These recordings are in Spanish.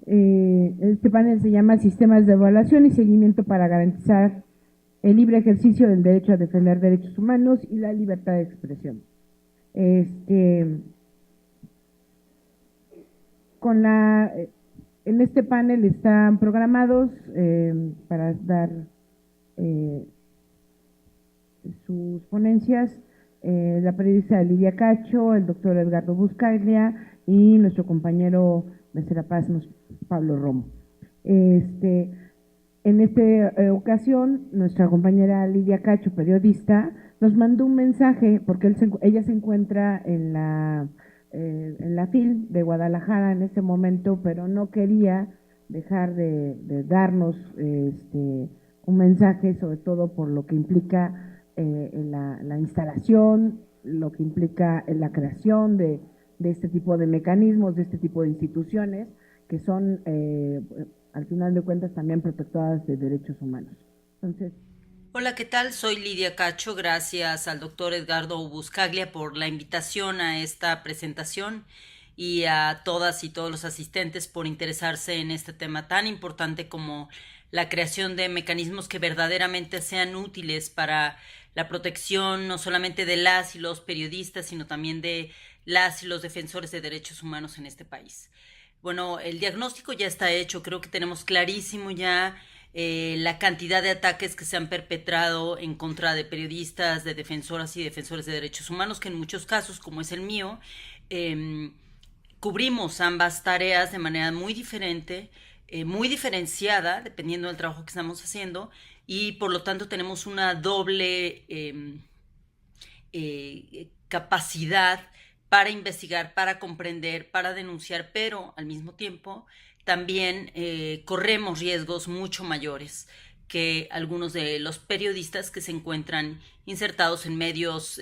Este panel se llama Sistemas de Evaluación y Seguimiento para garantizar el libre ejercicio del derecho a defender derechos humanos y la libertad de expresión. Este, con la, en este panel están programados para dar eh, sus ponencias la periodista Lidia Cacho, el doctor Edgardo Buscaglia y nuestro compañero de Serapaz, Pablo Romo. En esta ocasión, nuestra compañera Lidia Cacho, periodista, nos mandó un mensaje porque ella se encuentra en la FIL de Guadalajara en este momento, pero no quería dejar de darnos un mensaje, sobre todo por lo que implica la instalación, lo que implica la creación de este tipo de mecanismos, de este tipo de instituciones, que son, al final de cuentas, también protectoras de derechos humanos. Entonces, Hola, ¿qué tal? Soy Lidia Cacho. Gracias al doctor Edgardo Buscaglia por la invitación a esta presentación y a todas y todos los asistentes por interesarse en este tema tan importante como la creación de mecanismos que verdaderamente sean útiles para la protección no solamente de las y los periodistas, sino también de las y los defensores de derechos humanos en este país. Bueno, el diagnóstico ya está hecho, creo que tenemos clarísimo ya la cantidad de ataques que se han perpetrado en contra de periodistas, de defensoras y defensores de derechos humanos, que en muchos casos, como es el mío, eh, cubrimos ambas tareas de manera muy diferente, muy diferenciada, dependiendo del trabajo que estamos haciendo, y por lo tanto tenemos una doble capacidad para investigar, para comprender, para denunciar, pero al mismo tiempo también corremos riesgos mucho mayores que algunos de los periodistas que se encuentran insertados en medios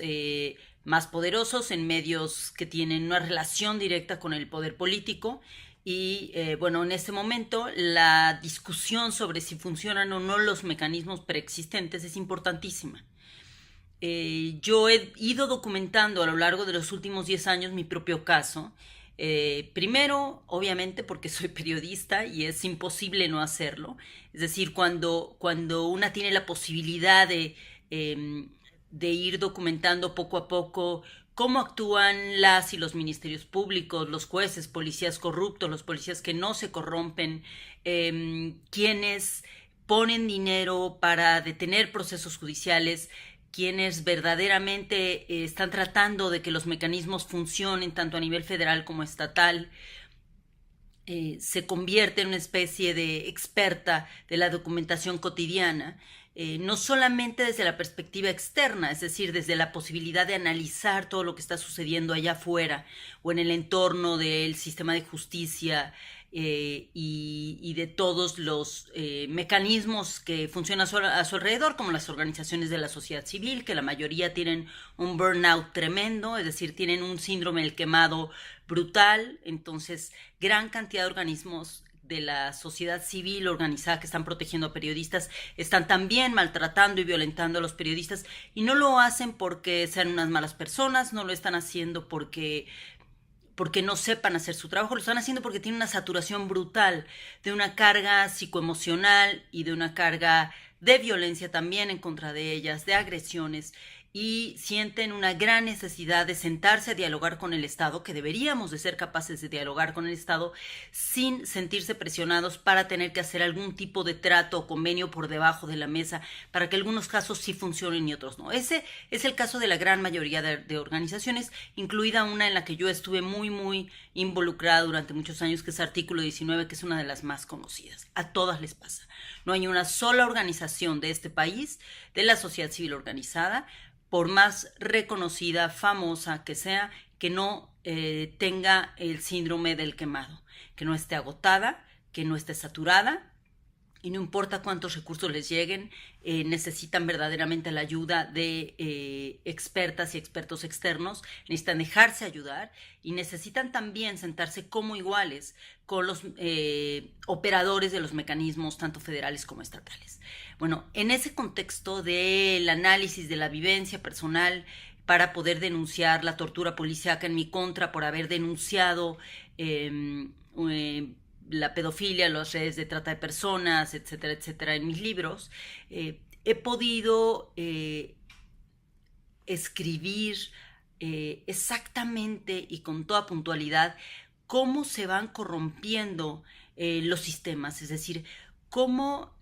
más poderosos, en medios que tienen una relación directa con el poder político. Y bueno, en este momento la discusión sobre si funcionan o no los mecanismos preexistentes es importantísima. Yo he ido documentando a lo largo de los últimos 10 años mi propio caso. Primero, obviamente, porque soy periodista y es imposible no hacerlo. Es decir, cuando una tiene la posibilidad de ir documentando poco a poco cómo actúan las y los ministerios públicos, los jueces, policías corruptos, los policías que no se corrompen, quienes ponen dinero para detener procesos judiciales, quienes verdaderamente están tratando de que los mecanismos funcionen tanto a nivel federal como estatal, se convierte en una especie de experta de la documentación cotidiana, no solamente desde la perspectiva externa, es decir, desde la posibilidad de analizar todo lo que está sucediendo allá afuera o en el entorno del sistema de justicia, y de todos los mecanismos que funcionan a su alrededor, como las organizaciones de la sociedad civil, que la mayoría tienen un burnout tremendo, es decir, tienen un síndrome del quemado brutal. Entonces, gran cantidad de organismos de la sociedad civil organizada que están protegiendo a periodistas están también maltratando y violentando a los periodistas, y no lo hacen porque sean unas malas personas, no lo están haciendo porque no sepan hacer su trabajo, lo están haciendo porque tienen una saturación brutal de una carga psicoemocional y de una carga de violencia también en contra de ellas, de agresiones, y sienten una gran necesidad de sentarse a dialogar con el Estado, que deberíamos de ser capaces de dialogar con el Estado sin sentirse presionados para tener que hacer algún tipo de trato o convenio por debajo de la mesa para que algunos casos sí funcionen y otros no. Ese es el caso de la gran mayoría de organizaciones, incluida una en la que yo estuve muy involucrada durante muchos años, que es Artículo 19, que es una de las más conocidas. A todas les pasa. No hay una sola organización de este país, de la sociedad civil organizada, por más reconocida, famosa que sea, que no tenga el síndrome del quemado, que no esté agotada, que no esté saturada, y no importa cuántos recursos les lleguen, necesitan verdaderamente la ayuda de expertas y expertos externos, necesitan dejarse ayudar y necesitan también sentarse como iguales con los operadores de los mecanismos tanto federales como estatales. Bueno, en ese contexto del análisis de la vivencia personal para poder denunciar la tortura policíaca en mi contra por haber denunciado la pedofilia, las redes de trata de personas, etcétera, etcétera, en mis libros, he podido escribir exactamente y con toda puntualidad cómo se van corrompiendo los sistemas, es decir, cómo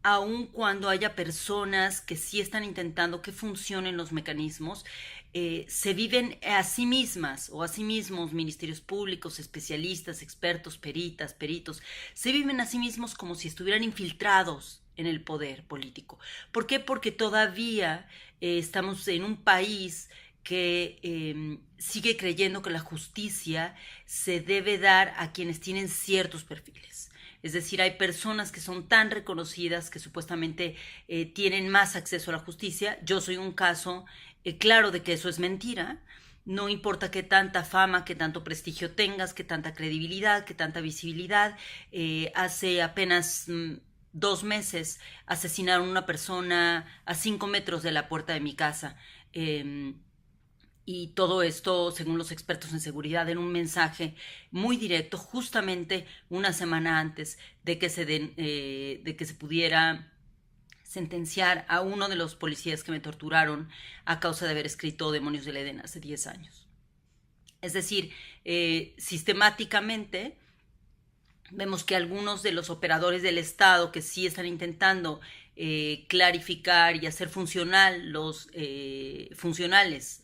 aun cuando haya personas que sí están intentando que funcionen los mecanismos, se viven a sí mismas o a sí mismos, ministerios públicos, especialistas, expertos, peritos, se viven a sí mismos como si estuvieran infiltrados en el poder político. ¿Por qué? Porque todavía estamos en un país que sigue creyendo que la justicia se debe dar a quienes tienen ciertos perfiles. Es decir, hay personas que son tan reconocidas que supuestamente tienen más acceso a la justicia. Yo soy un caso claro de que eso es mentira. No importa qué tanta fama, qué tanto prestigio tengas, qué tanta credibilidad, qué tanta visibilidad. Hace apenas 2 meses asesinaron a una persona a 5 metros de la puerta de mi casa. Y todo esto, según los expertos en seguridad, en un mensaje muy directo, justamente una semana antes de que se pudiera sentenciar a uno de los policías que me torturaron a causa de haber escrito Demonios del Edén hace 10 años. Es decir, sistemáticamente vemos que algunos de los operadores del Estado que sí están intentando clarificar y hacer funcionales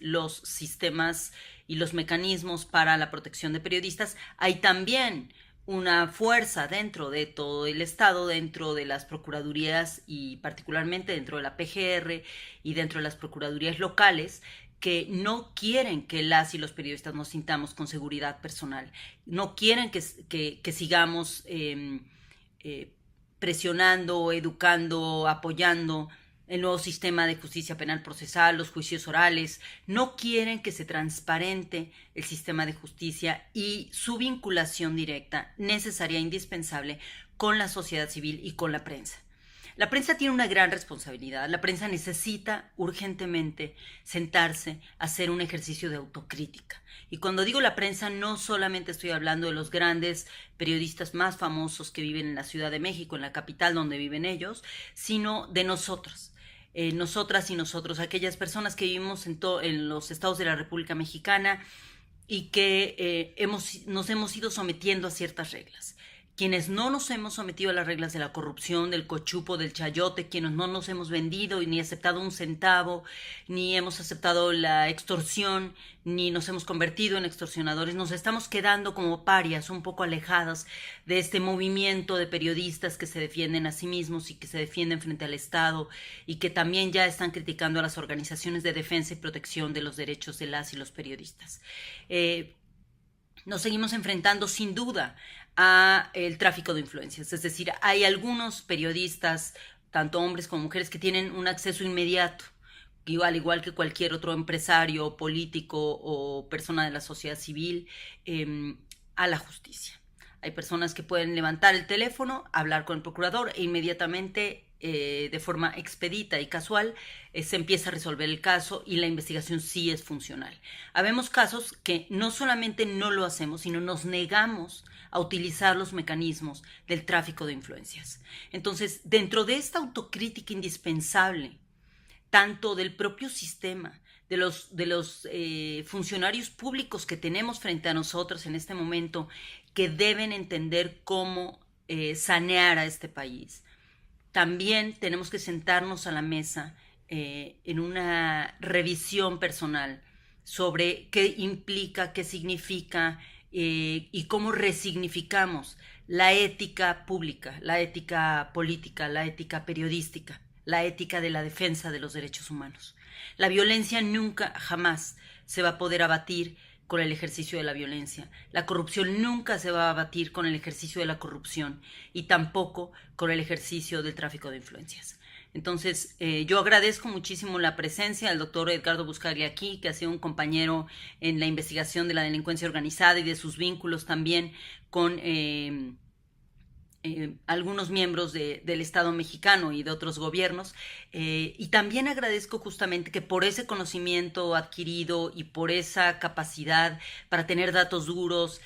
los sistemas y los mecanismos para la protección de periodistas, hay también una fuerza dentro de todo el Estado, dentro de las procuradurías y particularmente dentro de la PGR y dentro de las procuradurías locales, que no quieren que las y los periodistas nos sintamos con seguridad personal, no quieren que sigamos presionando, educando, apoyando el nuevo sistema de justicia penal procesal, los juicios orales, no quieren que se transparente el sistema de justicia y su vinculación directa, necesaria e indispensable, con la sociedad civil y con la prensa. La prensa tiene una gran responsabilidad. La prensa necesita urgentemente sentarse a hacer un ejercicio de autocrítica. Y cuando digo la prensa, no solamente estoy hablando de los grandes periodistas más famosos que viven en la Ciudad de México, en la capital donde viven ellos, sino de nosotros. Nosotras y nosotros, aquellas personas que vivimos en los estados de la República Mexicana y que nos hemos ido sometiendo a ciertas reglas. Quienes no nos hemos sometido a las reglas de la corrupción, del cochupo, del chayote, quienes no nos hemos vendido y ni aceptado un centavo, ni hemos aceptado la extorsión, ni nos hemos convertido en extorsionadores, nos estamos quedando como parias, un poco alejadas de este movimiento de periodistas que se defienden a sí mismos y que se defienden frente al Estado y que también ya están criticando a las organizaciones de defensa y protección de los derechos de las y los periodistas. Nos seguimos enfrentando sin duda a el tráfico de influencias, es decir, hay algunos periodistas, tanto hombres como mujeres, que tienen un acceso inmediato, al igual que cualquier otro empresario, político o persona de la sociedad civil, a la justicia. Hay personas que pueden levantar el teléfono, hablar con el procurador e inmediatamente de forma expedita y casual se empieza a resolver el caso y la investigación sí es funcional. Habemos casos que no solamente no lo hacemos, sino nos negamos a utilizar los mecanismos del tráfico de influencias. Entonces, dentro de esta autocrítica indispensable, tanto del propio sistema, de los funcionarios públicos que tenemos frente a nosotros en este momento, que deben entender cómo sanear a este país, también tenemos que sentarnos a la mesa en una revisión personal sobre qué implica, qué significa y cómo resignificamos la ética pública, la ética política, la ética periodística, la ética de la defensa de los derechos humanos. La violencia nunca, jamás se va a poder abatir con el ejercicio de la violencia. La corrupción nunca se va a abatir con el ejercicio de la corrupción y tampoco con el ejercicio del tráfico de influencias. Entonces, yo agradezco muchísimo la presencia del doctor Edgardo Buscaglia aquí, que ha sido un compañero en la investigación de la delincuencia organizada y de sus vínculos también con algunos miembros del Estado mexicano y de otros gobiernos, y también agradezco justamente que por ese conocimiento adquirido y por esa capacidad para tener datos duros,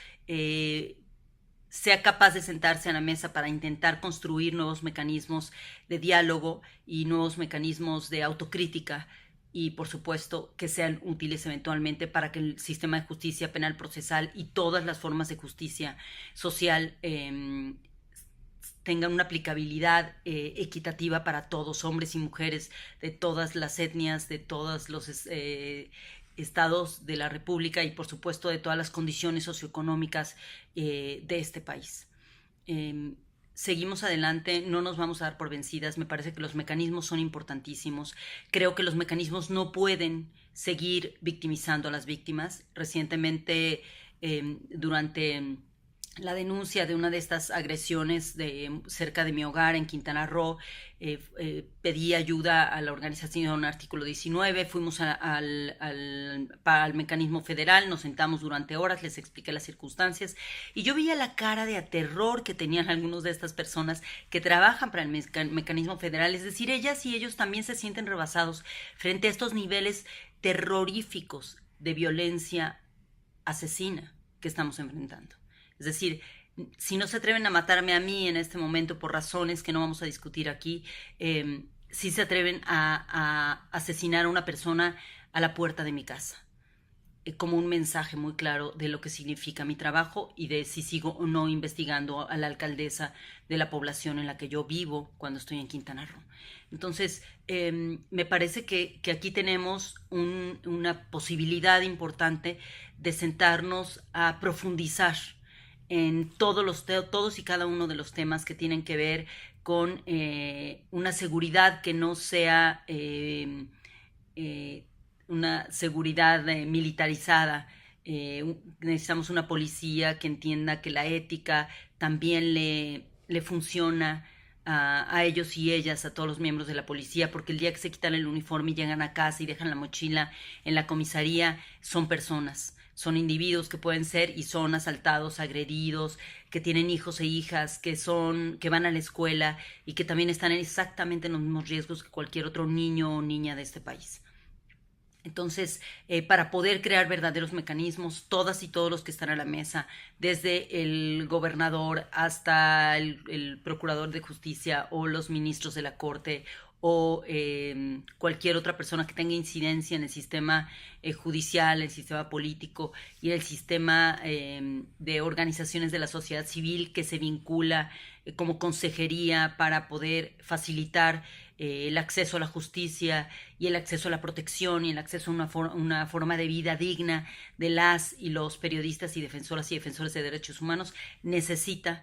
sea capaz de sentarse a la mesa para intentar construir nuevos mecanismos de diálogo y nuevos mecanismos de autocrítica y, por supuesto, que sean útiles eventualmente para que el sistema de justicia penal procesal y todas las formas de justicia social tengan una aplicabilidad equitativa para todos, hombres y mujeres, de todas las etnias, de todos los estados de la República y, por supuesto, de todas las condiciones socioeconómicas de este país. Seguimos adelante, no nos vamos a dar por vencidas, me parece que los mecanismos son importantísimos, creo que los mecanismos no pueden seguir victimizando a las víctimas. Recientemente, durante la denuncia de una de estas agresiones cerca de mi hogar en Quintana Roo, pedí ayuda a la organización Artículo 19, fuimos al mecanismo federal, nos sentamos durante horas, les expliqué las circunstancias y yo veía la cara de aterror que tenían algunos de estas personas que trabajan para el mecanismo federal, es decir, ellas y ellos también se sienten rebasados frente a estos niveles terroríficos de violencia asesina que estamos enfrentando. Es decir, si no se atreven a matarme a mí en este momento por razones que no vamos a discutir aquí, sí se atreven a asesinar a una persona a la puerta de mi casa, como un mensaje muy claro de lo que significa mi trabajo y de si sigo o no investigando a la alcaldesa de la población en la que yo vivo cuando estoy en Quintana Roo. Entonces, me parece que aquí tenemos una posibilidad importante de sentarnos a profundizar en todos y cada uno de los temas que tienen que ver con una seguridad que no sea una seguridad militarizada. Necesitamos una policía que entienda que la ética también le funciona a ellos y ellas, a todos los miembros de la policía, porque el día que se quitan el uniforme y llegan a casa y dejan la mochila en la comisaría, son personas. Son individuos que pueden ser y son asaltados, agredidos, que tienen hijos e hijas, que van a la escuela y que también están exactamente en los mismos riesgos que cualquier otro niño o niña de este país. Entonces, para poder crear verdaderos mecanismos, todas y todos los que están a la mesa, desde el gobernador hasta el procurador de justicia o los ministros de la corte o cualquier otra persona que tenga incidencia en el sistema judicial, el sistema político y el sistema de organizaciones de la sociedad civil que se vincula como consejería para poder facilitar el acceso a la justicia y el acceso a la protección y el acceso a una forma de vida digna de las y los periodistas y defensoras y defensores de derechos humanos, necesita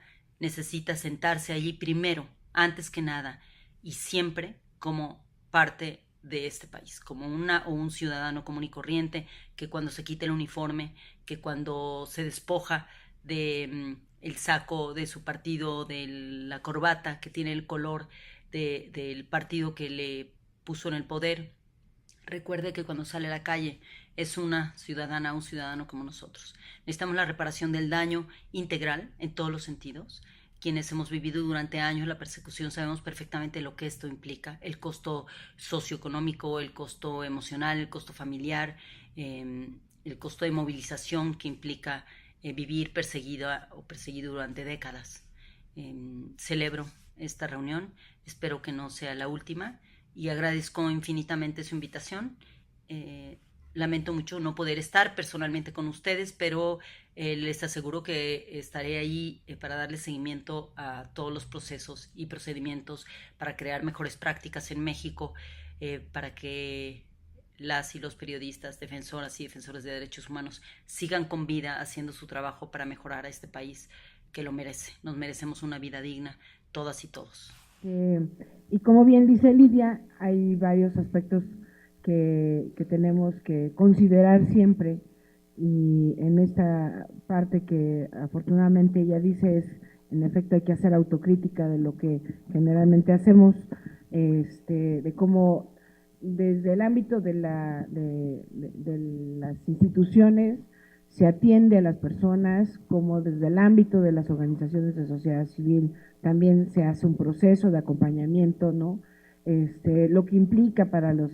sentarse allí primero, antes que nada, y siempre como parte de este país, como una o un ciudadano común y corriente, que cuando se quita el uniforme, que cuando se despoja de el saco de su partido, de la corbata que tiene el color del partido que le puso en el poder, recuerde que cuando sale a la calle es una ciudadana, un ciudadano como nosotros. Necesitamos la reparación del daño integral en todos los sentidos. Quienes hemos vivido durante años la persecución sabemos perfectamente lo que esto implica, el costo socioeconómico, el costo emocional, el costo familiar, el costo de movilización que implica vivir perseguida o perseguido durante décadas. Celebro esta reunión, espero que no sea la última y agradezco infinitamente su invitación. Lamento mucho no poder estar personalmente con ustedes, pero les aseguro que estaré ahí para darle seguimiento a todos los procesos y procedimientos para crear mejores prácticas en México, para que las y los periodistas, defensoras y defensores de derechos humanos sigan con vida haciendo su trabajo para mejorar a este país que lo merece. Nos merecemos una vida digna, todas y todos. Y como bien dice Lidia, hay varios aspectos que tenemos que considerar siempre, y en esta parte que afortunadamente ella dice es, en efecto, hay que hacer autocrítica de lo que generalmente hacemos, de cómo desde el ámbito de las instituciones se atiende a las personas, como desde el ámbito de las organizaciones de sociedad civil también se hace un proceso de acompañamiento, ¿no? Lo que implica para las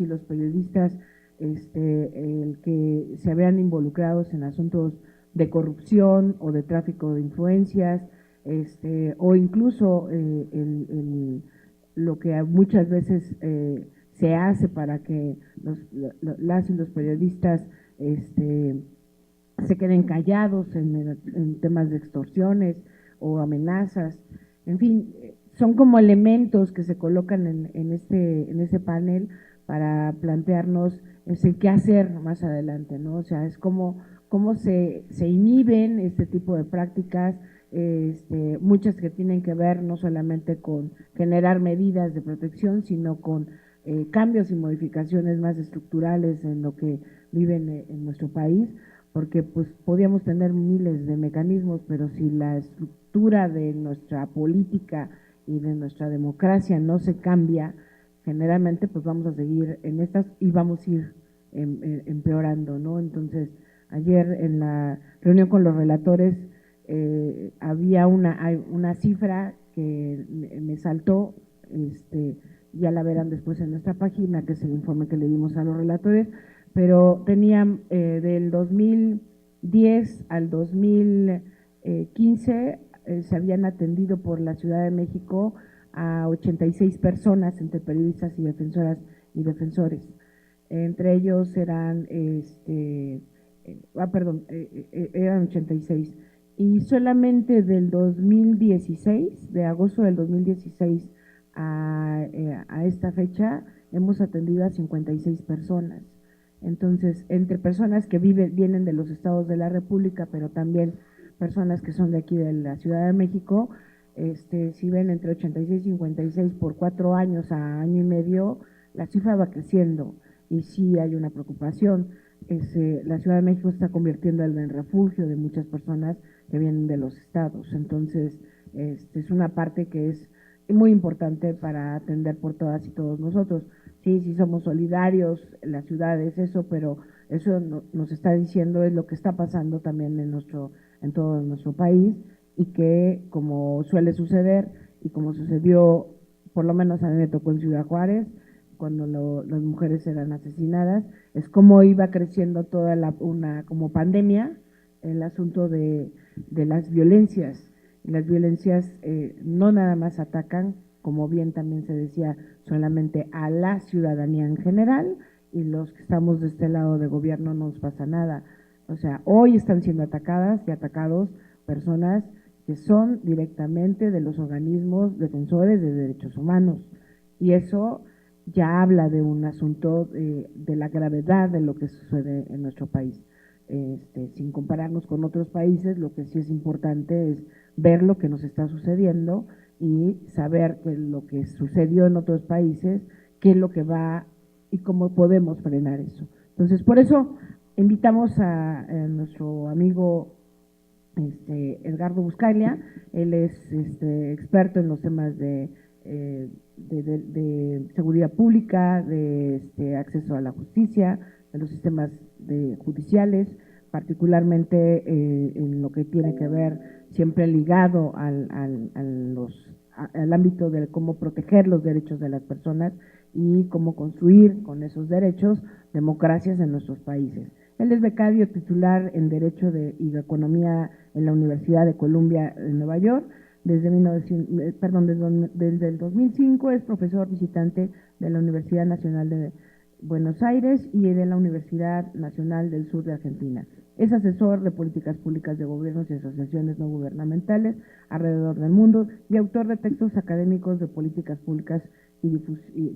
y los periodistas el que se vean involucrados en asuntos de corrupción o de tráfico de influencias, o incluso lo que muchas veces se hace para que las y los periodistas se queden callados en temas de extorsiones o amenazas. En fin, son como elementos que se colocan en este panel para plantearnos qué hacer más adelante, ¿no? O sea, es cómo se inhiben este tipo de prácticas, muchas que tienen que ver no solamente con generar medidas de protección, sino con cambios y modificaciones más estructurales en lo que viven en nuestro país, porque pues podíamos tener miles de mecanismos, pero si la estructura de nuestra política y de nuestra democracia no se cambia, generalmente pues vamos a seguir en estas y vamos a ir empeorando, ¿no? Entonces, ayer en la reunión con los relatores había una cifra que me saltó, ya la verán después en nuestra página, que es el informe que le dimos a los relatores, pero tenían del 2010 al 2015 se habían atendido por la Ciudad de México a 86 personas entre periodistas y defensoras y defensores. Entre ellos eran, eran 86. Y solamente del 2016, de agosto del 2016 a esta fecha, hemos atendido a 56 personas. Entonces, entre personas que vienen de los estados de la República, pero también personas que son de aquí de la Ciudad de México, si ven entre 86 y 56 por 4 años a año y medio, la cifra va creciendo y sí hay una preocupación. La Ciudad de México se está convirtiendo en el refugio de muchas personas que vienen de los estados. Entonces, es una parte que es muy importante para atender por todas y todos nosotros. Sí somos solidarios, la ciudad es eso, pero eso nos está diciendo es lo que está pasando también en todo nuestro país, y que, como suele suceder y como sucedió, por lo menos a mí me tocó en Ciudad Juárez, cuando las mujeres eran asesinadas, es como iba creciendo toda una como pandemia el asunto de las violencias. Las violencias no nada más atacan, como bien también se decía, solamente a la ciudadanía en general, y los que estamos de este lado de gobierno no nos pasa nada. O sea, hoy están siendo atacadas y atacados personas que son directamente de los organismos defensores de derechos humanos, y eso ya habla de un asunto de la gravedad de lo que sucede en nuestro país. Sin compararnos con otros países, lo que sí es importante es ver lo que nos está sucediendo y saber que lo que sucedió en otros países, qué es lo que va y cómo podemos frenar eso. Entonces, por eso invitamos a nuestro amigo Edgardo Buscaglia. Él es experto en los temas de seguridad pública, de acceso a la justicia, de los sistemas judiciales, particularmente en lo que tiene que ver, siempre ligado al ámbito de cómo proteger los derechos de las personas y cómo construir con esos derechos democracias en nuestros países. Él es becario titular en Derecho y de Economía en la Universidad de Columbia en Nueva York. Desde el 2005 es profesor visitante de la Universidad Nacional de Buenos Aires y de la Universidad Nacional del Sur de Argentina. Es asesor de políticas públicas de gobiernos y asociaciones no gubernamentales alrededor del mundo y autor de textos académicos de políticas públicas y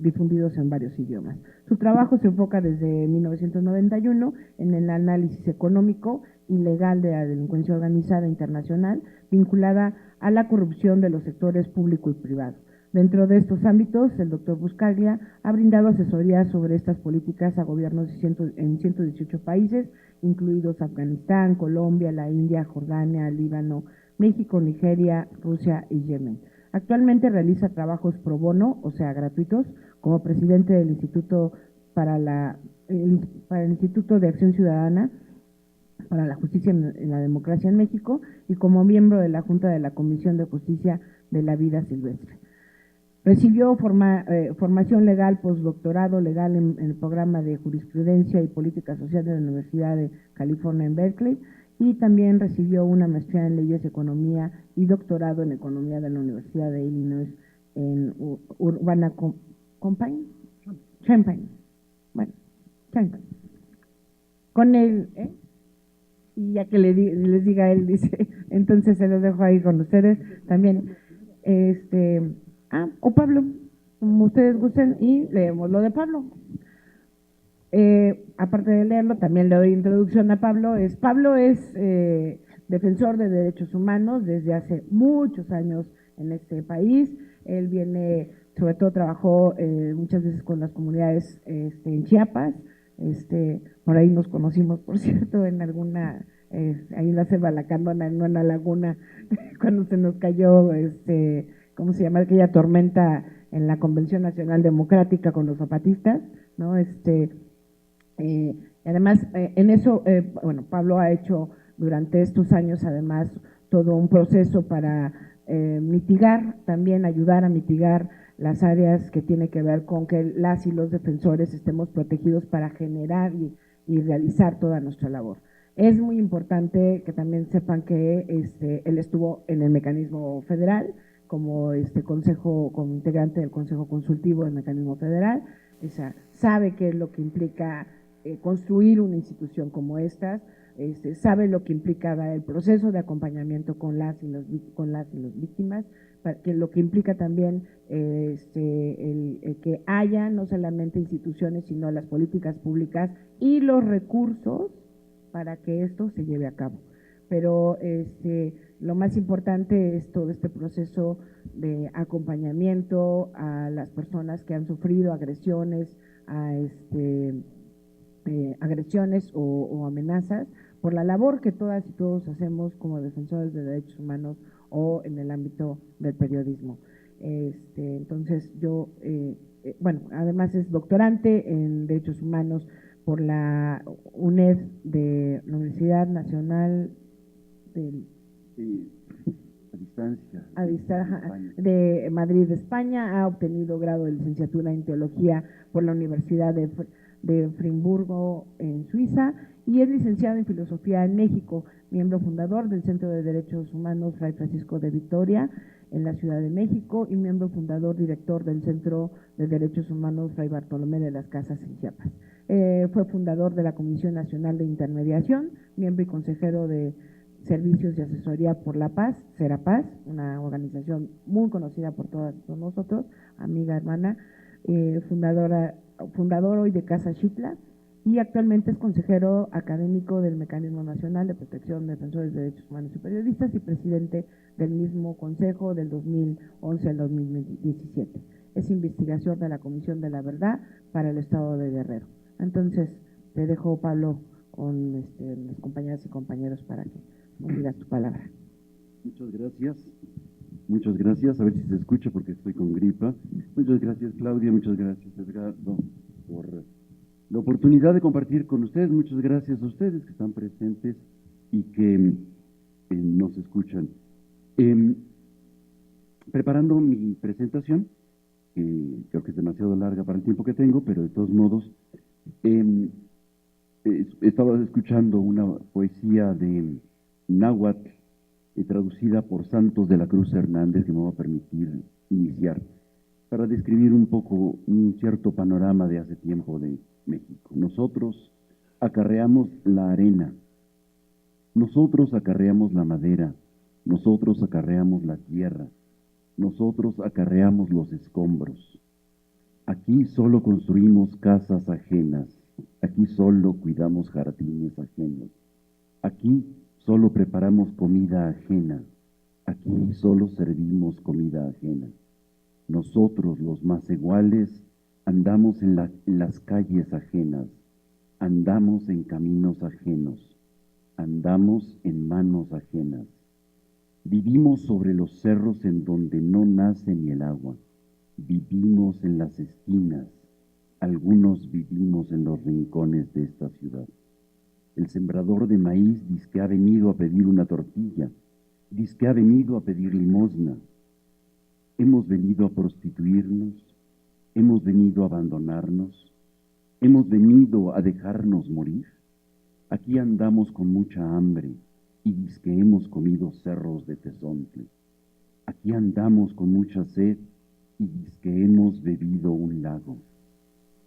difundidos en varios idiomas. Su trabajo se enfoca desde 1991 en el análisis económico y legal de la delincuencia organizada internacional vinculada a la corrupción de los sectores público y privado. Dentro de estos ámbitos, el doctor Buscaglia ha brindado asesoría sobre estas políticas a gobiernos en 118 países, incluidos Afganistán, Colombia, la India, Jordania, Líbano, México, Nigeria, Rusia y Yemen. Actualmente realiza trabajos pro bono, o sea, gratuitos, como presidente del Instituto para el Instituto de Acción Ciudadana para la Justicia y la Democracia en México, y como miembro de la Junta de la Comisión de Justicia de la Vida Silvestre. Recibió formación legal, postdoctorado legal en el programa de Jurisprudencia y Política Social de la Universidad de California en Berkeley, y también recibió una maestría en Leyes y Economía y doctorado en Economía de la Universidad de Illinois en Urbana-Champaign. Bueno, Champaign. Con él, y ya que les diga él, dice, entonces se los dejo ahí con ustedes también. O Pablo, como ustedes gusten, y leemos lo de Pablo. Aparte de leerlo, también le doy introducción a Pablo. Pablo es defensor de derechos humanos desde hace muchos años en este país. Él viene, sobre todo trabajó muchas veces con las comunidades en Chiapas. Por ahí nos conocimos, por cierto, en alguna, ahí en la selva Lacandona, en una laguna, cuando se nos cayó, ¿cómo se llama? Aquella tormenta en la Convención Nacional Democrática con los zapatistas, ¿no? Además, en eso, bueno, Pablo ha hecho durante estos años, además, todo un proceso para mitigar, también ayudar a mitigar las áreas que tiene que ver con que las y los defensores estemos protegidos para generar y realizar toda nuestra labor. Es muy importante que también sepan que él estuvo en el mecanismo federal como consejo, como integrante del Consejo Consultivo del Mecanismo Federal, sabe qué es lo que implica construir una institución como estas, sabe lo que implica dar el proceso de acompañamiento con las y los víctimas, que lo que implica también el que haya no solamente instituciones, sino las políticas públicas y los recursos para que esto se lleve a cabo. Pero lo más importante es todo este proceso de acompañamiento a las personas que han sufrido agresiones, a agresiones o amenazas, por la labor que todas y todos hacemos como defensores de derechos humanos o en el ámbito del periodismo. Entonces yo, bueno, además es doctorante en Derechos Humanos por la UNED de la Universidad Nacional del, a distancia de Madrid, España. Ha obtenido grado de licenciatura en Teología por la Universidad de Friburgo en Suiza y es licenciado en Filosofía en México, miembro fundador del Centro de Derechos Humanos Fray Francisco de Vitoria en la Ciudad de México y miembro fundador director del Centro de Derechos Humanos Fray Bartolomé de las Casas en Chiapas. Fue fundador de la Comisión Nacional de Intermediación, miembro y consejero de Servicios de Asesoría por la Paz, Serapaz, una organización muy conocida por todos nosotros, amiga, hermana, fundador hoy de Casa Xitla, y actualmente es consejero académico del Mecanismo Nacional de Protección de Defensores de Derechos Humanos y Periodistas y presidente del mismo consejo del 2011 al 2017. Es investigador de la Comisión de la Verdad para el Estado de Guerrero. Entonces, te dejo, Pablo, con las compañeras y compañeros para que nos digas tu palabra. Muchas gracias. Muchas gracias. A ver si se escucha porque estoy con gripa. Muchas gracias, Claudia. Muchas gracias, Edgardo, por la oportunidad de compartir con ustedes. Muchas gracias a ustedes que están presentes y que nos escuchan. Preparando mi presentación, creo que es demasiado larga para el tiempo que tengo, pero de todos modos, estaba escuchando una poesía de náhuatl traducida por Santos de la Cruz Hernández, que me va a permitir iniciar, para describir un poco un cierto panorama de hace tiempo de México. Nosotros acarreamos la arena, nosotros acarreamos la madera, nosotros acarreamos la tierra, nosotros acarreamos los escombros. Aquí solo construimos casas ajenas, aquí solo cuidamos jardines ajenos, aquí solo preparamos comida ajena, aquí solo servimos comida ajena. Nosotros, los más iguales, andamos en las calles ajenas, andamos en caminos ajenos, andamos en manos ajenas. Vivimos sobre los cerros en donde no nace ni el agua, vivimos en las esquinas, algunos vivimos en los rincones de esta ciudad. El sembrador de maíz dice que ha venido a pedir una tortilla, dice que ha venido a pedir limosna. Hemos venido a prostituirnos, hemos venido a abandonarnos, hemos venido a dejarnos morir. Aquí andamos con mucha hambre, y dizque hemos comido cerros de tezontle. Aquí andamos con mucha sed y dizque hemos bebido un lago.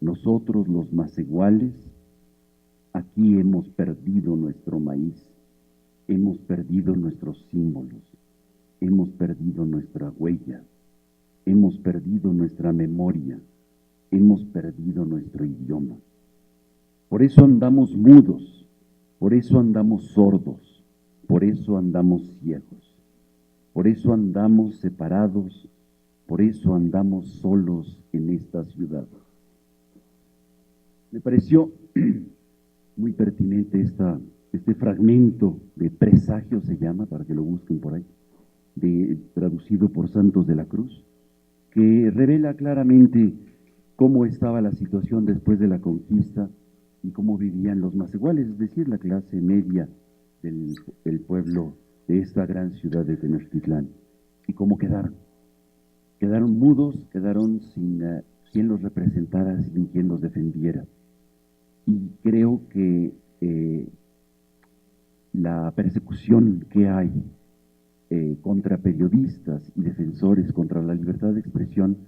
Nosotros los maceguales, aquí hemos perdido nuestro maíz, hemos perdido nuestros símbolos, hemos perdido nuestra huella, hemos perdido nuestra memoria, hemos perdido nuestro idioma. Por eso andamos mudos, por eso andamos sordos, por eso andamos ciegos, por eso andamos separados, por eso andamos solos en esta ciudad. Me pareció muy pertinente este fragmento de Presagio, se llama, para que lo busquen por ahí, traducido por Santos de la Cruz, que revela claramente cómo estaba la situación después de la conquista y cómo vivían los maceguales, es decir, la clase media del pueblo de esta gran ciudad de Tenochtitlán, y cómo quedaron. Quedaron mudos, quedaron sin quien los representara, sin quien los defendiera. Y creo que la persecución que hay contra periodistas y defensores contra la libertad de expresión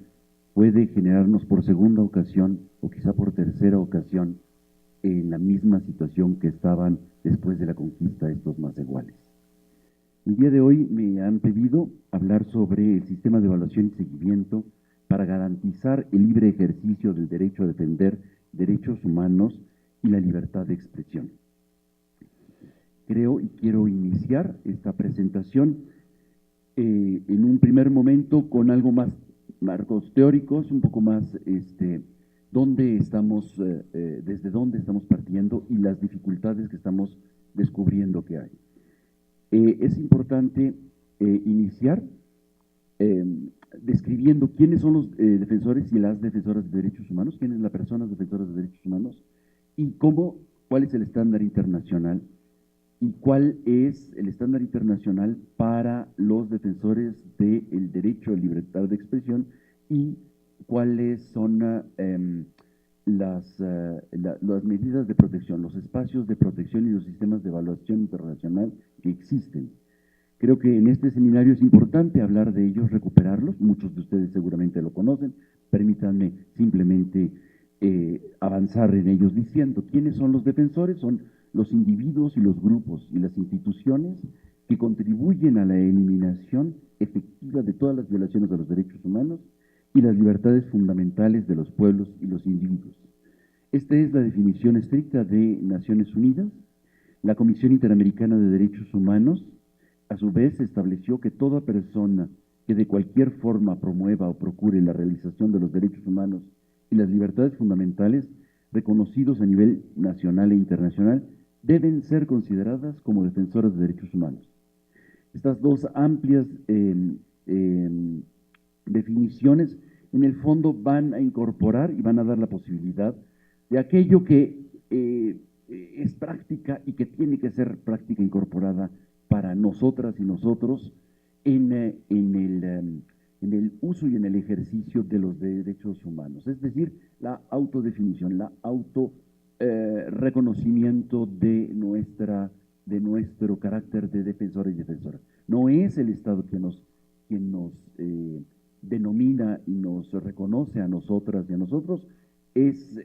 puede generarnos por segunda ocasión, o quizá por tercera ocasión, en la misma situación que estaban después de la conquista estos maceguales. El día de hoy me han pedido hablar sobre el sistema de evaluación y seguimiento para garantizar el libre ejercicio del derecho a defender derechos humanos y la libertad de expresión. Creo y quiero iniciar esta presentación en un primer momento con algo más marcos teóricos, un poco más dónde estamos, desde dónde estamos partiendo y las dificultades que estamos descubriendo que hay. Es importante iniciar describiendo quiénes son los defensores y las defensoras de derechos humanos, quiénes son las personas defensoras de derechos humanos y cuál es el estándar internacional y cuál es el estándar internacional para los defensores del derecho a libertad de expresión y cuáles son las medidas de protección, los espacios de protección y los sistemas de evaluación internacional que existen. Creo que en este seminario es importante hablar de ellos, recuperarlos. Muchos de ustedes seguramente lo conocen. Permítanme simplemente avanzar en ellos diciendo quiénes son los defensores. Son los individuos y los grupos y las instituciones que contribuyen a la eliminación efectiva de todas las violaciones de los derechos humanos y las libertades fundamentales de los pueblos y los individuos. Esta es la definición estricta de Naciones Unidas. La Comisión Interamericana de Derechos Humanos, a su vez, estableció que toda persona que de cualquier forma promueva o procure la realización de los derechos humanos y las libertades fundamentales reconocidos a nivel nacional e internacional deben ser consideradas como defensoras de derechos humanos. Estas dos amplias definiciones, en el fondo, van a incorporar y van a dar la posibilidad de aquello que es práctica y que tiene que ser práctica incorporada para nosotras y nosotros en el uso y en el ejercicio de los derechos humanos, es decir, la autodefinición, la reconocimiento de nuestro carácter de defensora y defensora. No es el Estado quien nos denomina y nos reconoce a nosotras y a nosotros, es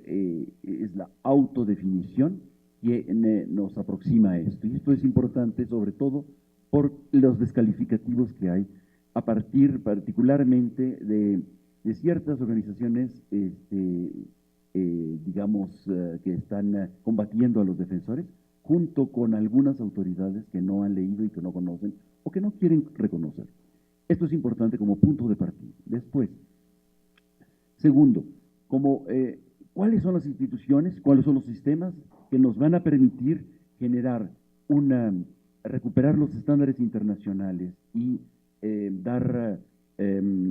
la autodefinición que nos aproxima a esto. Y esto es importante sobre todo por los descalificativos que hay a partir particularmente de ciertas organizaciones que están combatiendo a los defensores, junto con algunas autoridades que no han leído y que no conocen o que no quieren reconocer. Esto es importante como punto de partida. Después, segundo, ¿cuáles son las instituciones, cuáles son los sistemas que nos van a permitir recuperar los estándares internacionales y dar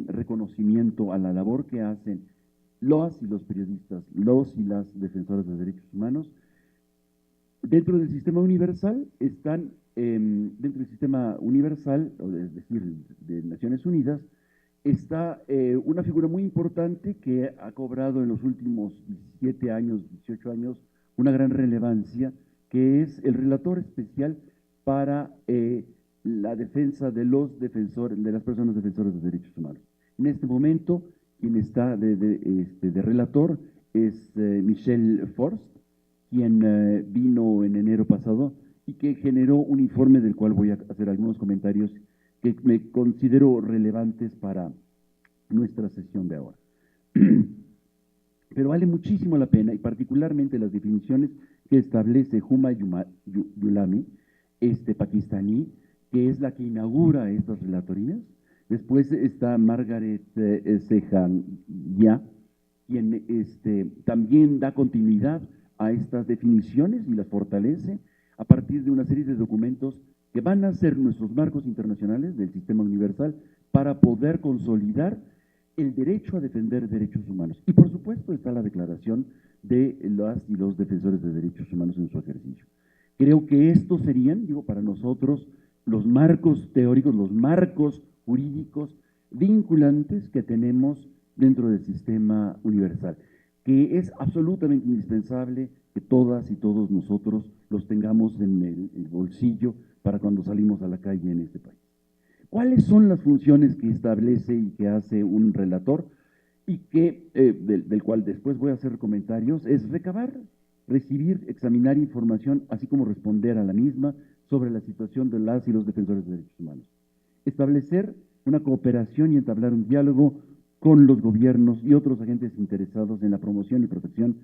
reconocimiento a la labor que hacen los y los periodistas, los y las defensoras de derechos humanos? Dentro del sistema universal están, dentro del sistema universal, es decir, de Naciones Unidas, está una figura muy importante que ha cobrado en los últimos 18 años, una gran relevancia, que es el relator especial para la defensa de los defensores, de las personas defensoras de derechos humanos. En este momento, quien está de relator es Michel Forst, quien vino en enero pasado y que generó un informe del cual voy a hacer algunos comentarios que me considero relevantes para nuestra sesión de ahora. Pero vale muchísimo la pena, y particularmente las definiciones que establece Huma Yulami, pakistaní, que es la que inaugura estas relatorías. Después está Margaret Sehania, quien también da continuidad a estas definiciones y las fortalece a partir de una serie de documentos que van a ser nuestros marcos internacionales del sistema universal para poder consolidar el derecho a defender derechos humanos. Y por supuesto está la declaración de las y los defensores de derechos humanos en su ejercicio. Creo que estos serían, digo, para nosotros, los marcos teóricos, los marcos jurídicos vinculantes que tenemos dentro del sistema universal, que es absolutamente indispensable que todas y todos nosotros los tengamos en el bolsillo para cuando salimos a la calle en este país. ¿Cuáles son las funciones que establece y que hace un relator y que, del cual después voy a hacer comentarios? Es recabar, recibir, examinar información, así como responder a la misma sobre la situación de las y los defensores de derechos humanos. Establecer una cooperación y entablar un diálogo con los gobiernos y otros agentes interesados en la promoción y protección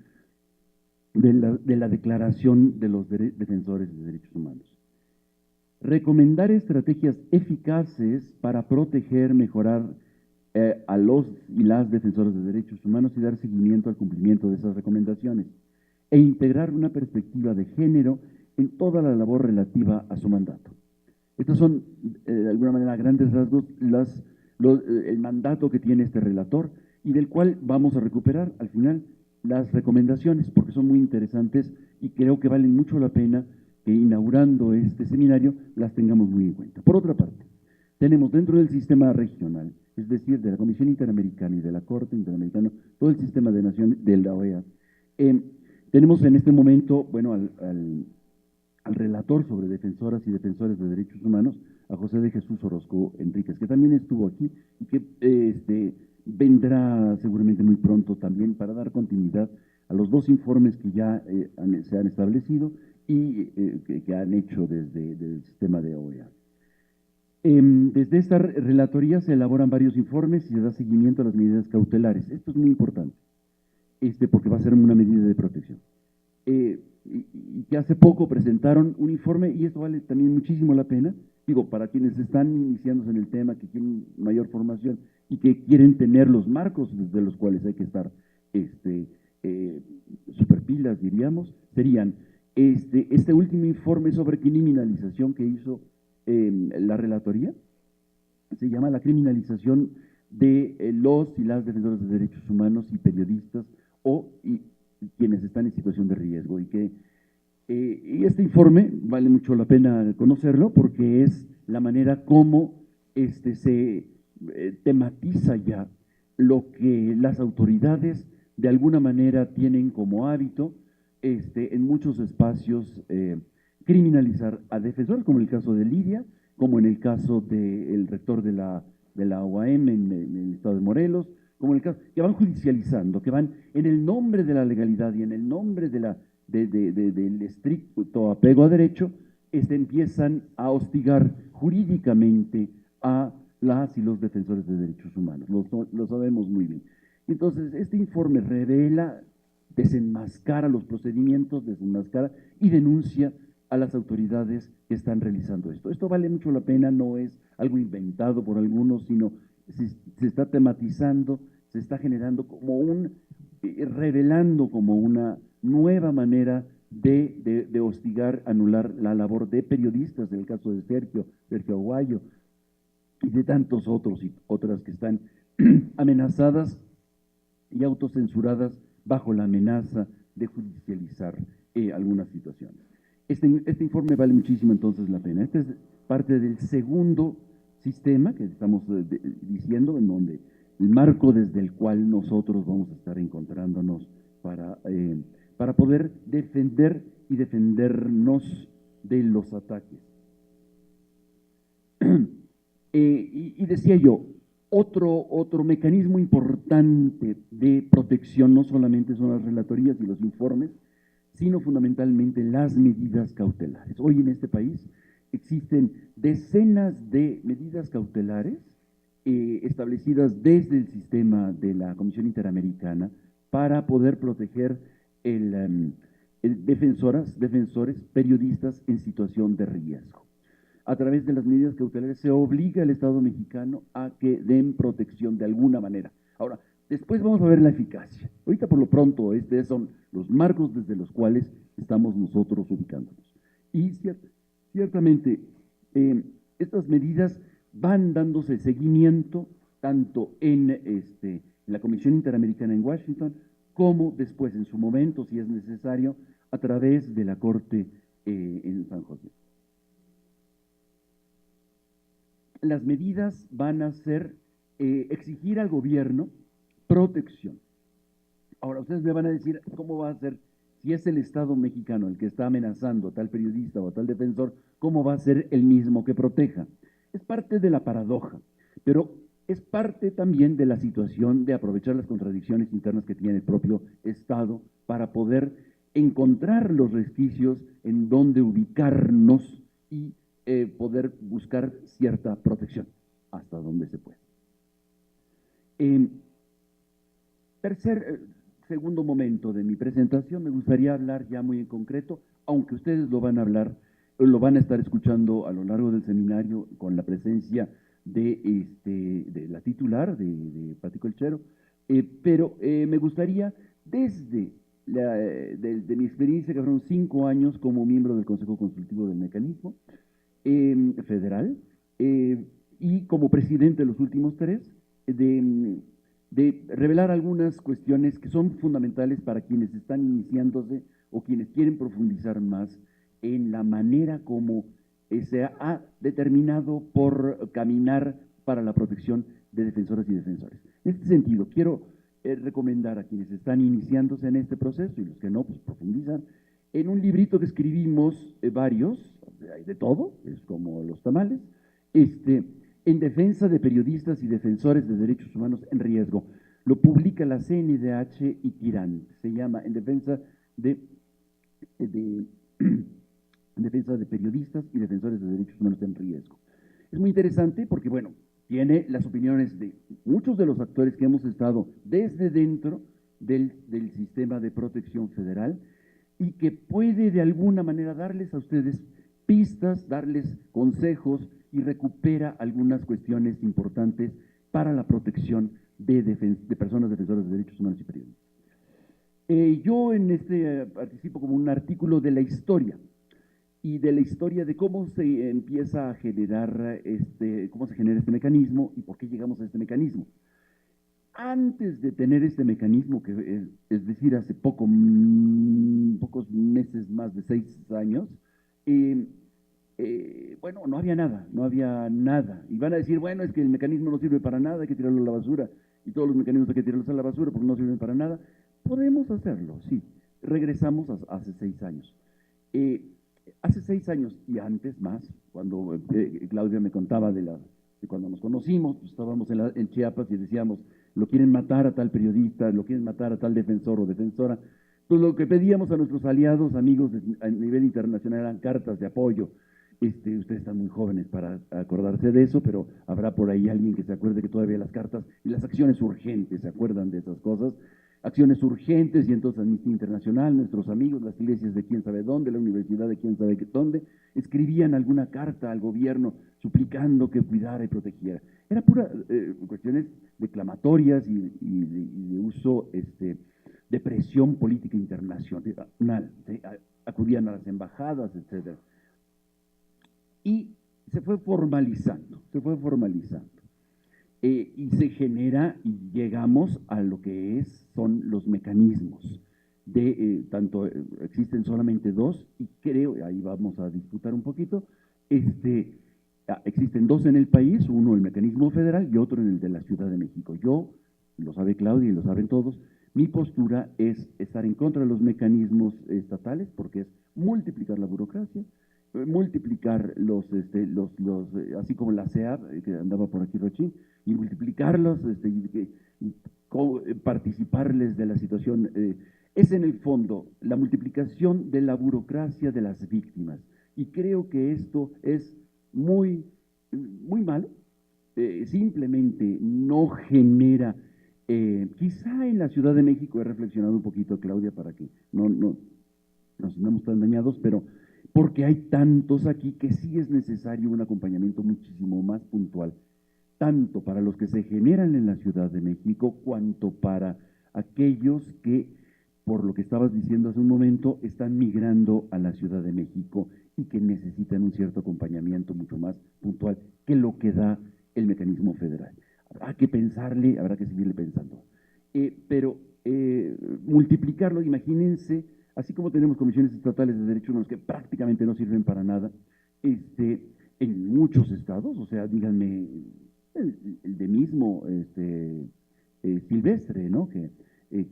de la Declaración de los Defensores de Derechos Humanos. Recomendar estrategias eficaces para proteger, mejorar a los y las defensoras de derechos humanos y dar seguimiento al cumplimiento de esas recomendaciones, e integrar una perspectiva de género en toda la labor relativa a su mandato. Estos son, de alguna manera, a grandes rasgos, el mandato que tiene este relator y del cual vamos a recuperar al final las recomendaciones, porque son muy interesantes y creo que valen mucho la pena que inaugurando este seminario las tengamos muy en cuenta. Por otra parte, tenemos dentro del sistema regional, es decir, de la Comisión Interamericana y de la Corte Interamericana, todo el sistema de naciones de la OEA, tenemos en este momento, bueno, al relator sobre defensoras y defensores de derechos humanos, a José de Jesús Orozco Enríquez, que también estuvo aquí y que vendrá seguramente muy pronto también para dar continuidad a los dos informes que ya se han establecido y que han hecho desde el sistema de OEA. Desde esta relatoría se elaboran varios informes y se da seguimiento a las medidas cautelares. Esto es muy importante, porque va a ser una medida de protección. Y que hace poco presentaron un informe, y esto vale también muchísimo la pena, digo, para quienes están iniciándose en el tema, que quieren mayor formación y que quieren tener los marcos desde los cuales hay que estar superpilas, diríamos, serían este último informe sobre criminalización que hizo la relatoría, se llama la criminalización de los y las defensoras de derechos humanos y periodistas y quienes están en situación de riesgo, y este informe vale mucho la pena conocerlo porque es la manera como se tematiza ya lo que las autoridades de alguna manera tienen como hábito en muchos espacios criminalizar a defensores, como en el caso de Lidia, como en el caso del rector de la UAM en el estado de Morelos, como en el caso, que van judicializando, que van en el nombre de la legalidad y en el nombre del estricto apego a derecho, empiezan a hostigar jurídicamente a las y los defensores de derechos humanos. Lo sabemos muy bien. Entonces, este informe revela, desenmascara los procedimientos, desenmascara y denuncia a las autoridades que están realizando esto. Esto vale mucho la pena, no es algo inventado por algunos, sino se está tematizando, se está generando revelando como una nueva manera de hostigar, anular la labor de periodistas, en el caso de Sergio Aguayo, y de tantos otros y otras que están amenazadas y autocensuradas bajo la amenaza de judicializar algunas situaciones. Este informe vale muchísimo entonces la pena. Esta es parte del segundo sistema que estamos diciendo, en donde el marco desde el cual nosotros vamos a estar encontrándonos para poder defender y defendernos de los ataques y decía yo, otro mecanismo importante de protección no solamente son las relatorías y los informes, sino fundamentalmente las medidas cautelares. Hoy en este país existen decenas de medidas cautelares establecidas desde el sistema de la Comisión Interamericana para poder proteger defensores, periodistas en situación de riesgo. A través de las medidas cautelares se obliga al Estado mexicano a que den protección de alguna manera. Ahora, después vamos a ver la eficacia. Ahorita por lo pronto, estos son los marcos desde los cuales estamos nosotros ubicándonos. Y ciertamente, estas medidas van dándose seguimiento tanto en la Comisión Interamericana en Washington, como después, en su momento, si es necesario, a través de la Corte en San José. Las medidas van a ser exigir al gobierno protección. Ahora, ustedes me van a decir, ¿cómo va a ser? Si es el Estado mexicano el que está amenazando a tal periodista o a tal defensor, ¿cómo va a ser el mismo que proteja? Es parte de la paradoja, pero es parte también de la situación de aprovechar las contradicciones internas que tiene el propio Estado para poder encontrar los resquicios en donde ubicarnos y poder buscar cierta protección hasta donde se puede. Segundo momento de mi presentación, me gustaría hablar ya muy en concreto, aunque ustedes lo van a estar escuchando a lo largo del seminario con la presencia de la titular, de Pati Colchero, pero me gustaría, desde de mi experiencia, que fueron 5 años como miembro del Consejo Consultivo del Mecanismo Federal, y como presidente de los últimos 3, de revelar algunas cuestiones que son fundamentales para quienes están iniciándose o quienes quieren profundizar más en la manera como se ha determinado por caminar para la protección de defensoras y defensores. En este sentido, quiero recomendar a quienes están iniciándose en este proceso y los que no, pues profundizan, en un librito que escribimos varios, hay de todo, es como los tamales, en defensa de periodistas y defensores de derechos humanos en riesgo. Lo publica la CNDH y Tirán. Se llama En defensa de periodistas y defensores de derechos humanos en riesgo. Es muy interesante porque, bueno, tiene las opiniones de muchos de los actores que hemos estado desde dentro del sistema de protección federal y que puede de alguna manera darles a ustedes pistas, darles consejos y recupera algunas cuestiones importantes para la protección de personas defensoras de derechos humanos y periodistas. Yo participo como un artículo de la historia y de la historia de cómo se empieza a generar cómo se genera este mecanismo y por qué llegamos a este mecanismo. Antes de tener este mecanismo, que es decir, hace pocos meses, más de 6 años, bueno, no había nada. Y van a decir, bueno, es que el mecanismo no sirve para nada, hay que tirarlo a la basura, y todos los mecanismos hay que tirarlos a la basura porque no sirven para nada. Podemos hacerlo, sí. Regresamos hace 6 años. Hace 6 años y antes más, cuando Claudia me contaba de cuando nos conocimos, pues estábamos en Chiapas y decíamos, lo quieren matar a tal periodista, lo quieren matar a tal defensor o defensora. Pues lo que pedíamos a nuestros aliados, amigos a nivel internacional, eran cartas de apoyo. Ustedes están muy jóvenes para acordarse de eso, pero habrá por ahí alguien que se acuerde que todavía las cartas y las acciones urgentes se acuerdan de esas cosas. Acciones urgentes, y entonces Amnistía Internacional, nuestros amigos, las iglesias de quién sabe dónde, la universidad de quién sabe dónde, escribían alguna carta al gobierno suplicando que cuidara y protegiera. Era pura cuestiones declamatorias y de uso de presión política internacional. ¿Sí? Acudían a las embajadas, etc. Y se fue formalizando. Y se genera y llegamos a lo que son los mecanismos. Existen solamente 2 y creo, ahí vamos a disputar un poquito, existen 2 en el país, uno el mecanismo federal y otro en el de la Ciudad de México. Yo, lo sabe Claudia y lo saben todos, mi postura es estar en contra de los mecanismos estatales porque es multiplicar la burocracia multiplicar así como la CEAB, que andaba por aquí Rochín, y multiplicarlos, participarles de la situación. Es en el fondo la multiplicación de la burocracia de las víctimas. Y creo que esto es muy, muy malo. Simplemente no genera, quizá en la Ciudad de México he reflexionado un poquito, Claudia, para que no nos sinamos tan dañados, pero porque hay tantos aquí que sí es necesario un acompañamiento muchísimo más puntual, tanto para los que se generan en la Ciudad de México, cuanto para aquellos que, por lo que estabas diciendo hace un momento, están migrando a la Ciudad de México y que necesitan un cierto acompañamiento mucho más puntual que lo que da el mecanismo federal. Habrá que pensarle, habrá que seguirle pensando. Pero multiplicarlo, imagínense, así como tenemos comisiones estatales de derechos humanos que prácticamente no sirven para nada, en muchos estados, o sea, díganme, el de mismo Silvestre, ¿no? Que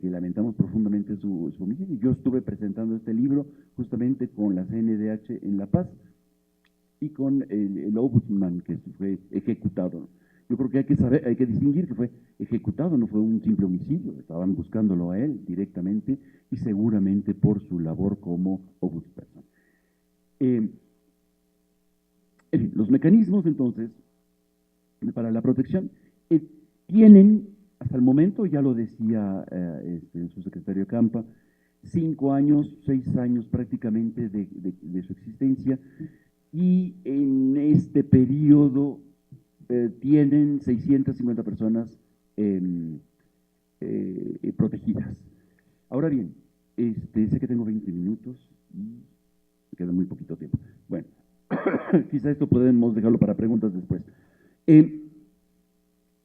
lamentamos profundamente su homicidio. Yo estuve presentando este libro justamente con la CNDH en La Paz y con el ombudsman que fue ejecutado. Yo creo que hay que distinguir que fue ejecutado, no fue un simple homicidio, estaban buscándolo a él directamente y seguramente por su labor como ombudsperson. En fin, los mecanismos entonces para la protección tienen, hasta el momento, ya lo decía el subsecretario Campa, 5 años, 6 años prácticamente de su existencia, y en este periodo tienen 650 personas protegidas. Ahora bien, sé que tengo 20 minutos y me queda muy poquito tiempo. Bueno, quizá esto podemos dejarlo para preguntas después.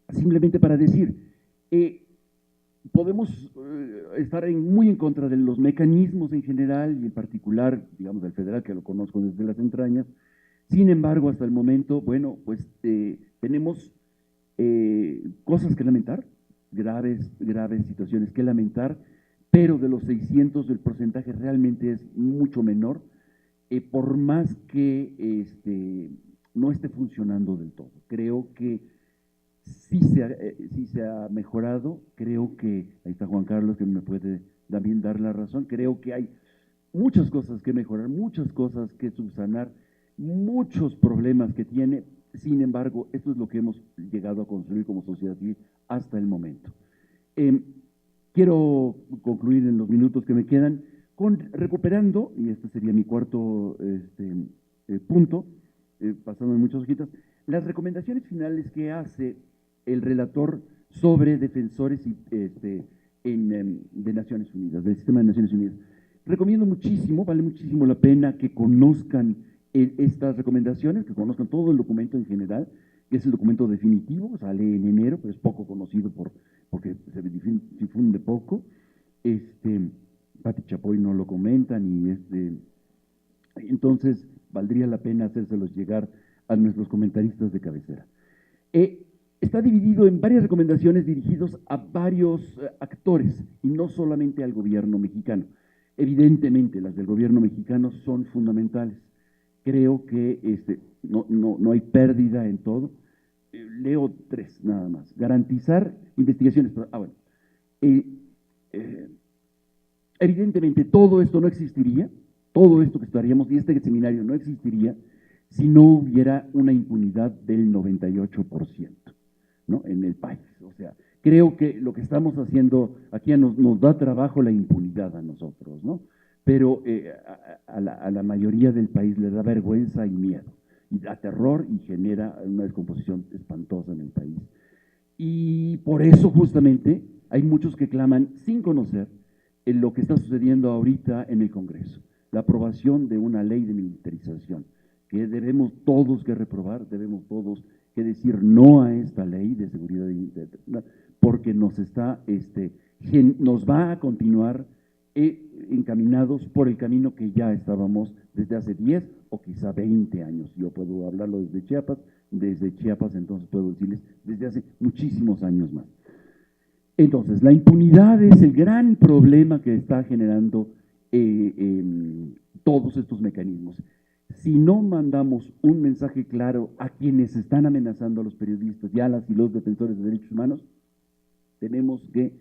Simplemente para decir, podemos estar muy en contra de los mecanismos en general y en particular, digamos, del federal, que lo conozco desde las entrañas. Sin embargo, hasta el momento, bueno, pues tenemos cosas que lamentar, graves situaciones que lamentar, pero de los 600 el porcentaje realmente es mucho menor, por más que no esté funcionando del todo. Creo que sí se ha mejorado, creo que, ahí está Juan Carlos que me puede también dar la razón, creo que hay muchas cosas que mejorar, muchas cosas que subsanar, muchos problemas que tiene. Sin embargo, esto es lo que hemos llegado a construir como sociedad civil hasta el momento. Quiero concluir en los minutos que me quedan recuperando, y este sería mi cuarto punto, pasando en muchas hojitas, las recomendaciones finales que hace el relator sobre defensores de Naciones Unidas, del sistema de Naciones Unidas. Recomiendo muchísimo, vale muchísimo la pena que conozcan estas recomendaciones, que conozcan todo el documento en general, que es el documento definitivo, sale en enero, pero es poco conocido porque se difunde poco. Pati Chapoy no lo comenta, entonces valdría la pena hacérselos llegar a nuestros comentaristas de cabecera. Está dividido en varias recomendaciones dirigidos a varios actores y no solamente al gobierno mexicano. Evidentemente, las del gobierno mexicano son fundamentales. Creo que no hay pérdida en todo. Leo 3 nada más. Garantizar investigaciones. Bueno. Evidentemente, todo esto no existiría, todo esto que estaríamos, y este seminario no existiría, si no hubiera una impunidad del 98%, ¿no? En el país. O sea, creo que lo que estamos haciendo aquí nos da trabajo la impunidad a nosotros, ¿no? Pero a la mayoría del país le da vergüenza y miedo, y da terror y genera una descomposición espantosa en el país. Y por eso justamente hay muchos que claman sin conocer en lo que está sucediendo ahorita en el Congreso, la aprobación de una ley de militarización, que debemos todos que reprobar, debemos todos que decir no a esta ley de seguridad interna, porque nos va a continuar encaminados por el camino que ya estábamos desde hace 10 o quizá 20 años. Yo puedo hablarlo desde Chiapas entonces puedo decirles desde hace muchísimos años más. Entonces, la impunidad es el gran problema que está generando todos estos mecanismos. Si no mandamos un mensaje claro a quienes están amenazando a los periodistas y a las y los defensores de derechos humanos, tenemos que,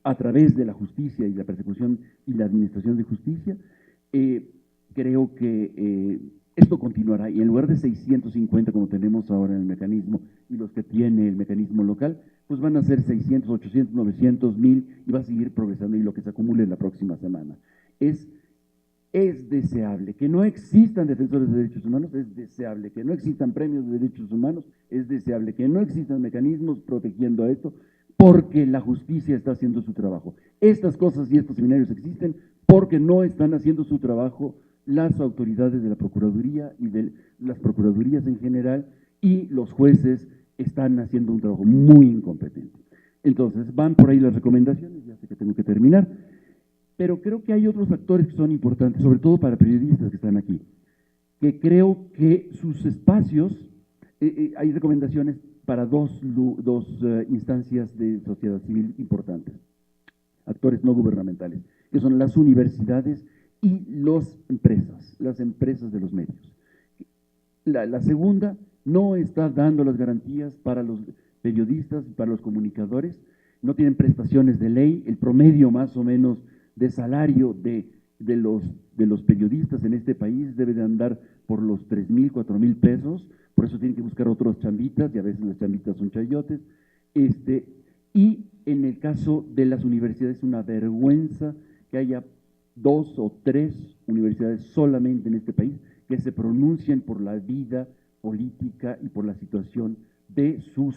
a través de la justicia y la persecución y la administración de justicia, creo que esto continuará. Y en lugar de 650 como tenemos ahora en el mecanismo y los que tiene el mecanismo local, pues van a ser 600, 800, 900, 1000 y va a seguir progresando y lo que se acumule en la próxima semana. Es deseable que no existan defensores de derechos humanos, es deseable que no existan premios de derechos humanos, es deseable que no existan mecanismos protegiendo a esto, porque la justicia está haciendo su trabajo. Estas cosas y estos seminarios existen porque no están haciendo su trabajo las autoridades de la Procuraduría y de las Procuradurías en general, y los jueces están haciendo un trabajo muy incompetente. Entonces, van por ahí las recomendaciones, ya sé que tengo que terminar, pero creo que hay otros factores que son importantes, sobre todo para periodistas que están aquí, que creo que sus espacios, hay recomendaciones para dos instancias de sociedad civil importantes, actores no gubernamentales, que son las universidades y las empresas de los medios. La segunda no está dando las garantías para los periodistas y para los comunicadores, no tienen prestaciones de ley, el promedio más o menos de salario de los periodistas en este país debe de andar por los 3,000, 4,000 pesos, por eso tienen que buscar otros chambitas, y a veces las chambitas son chayotes. Y en el caso de las universidades es una vergüenza que haya 2 o 3 universidades solamente en este país que se pronuncien por la vida política y por la situación de sus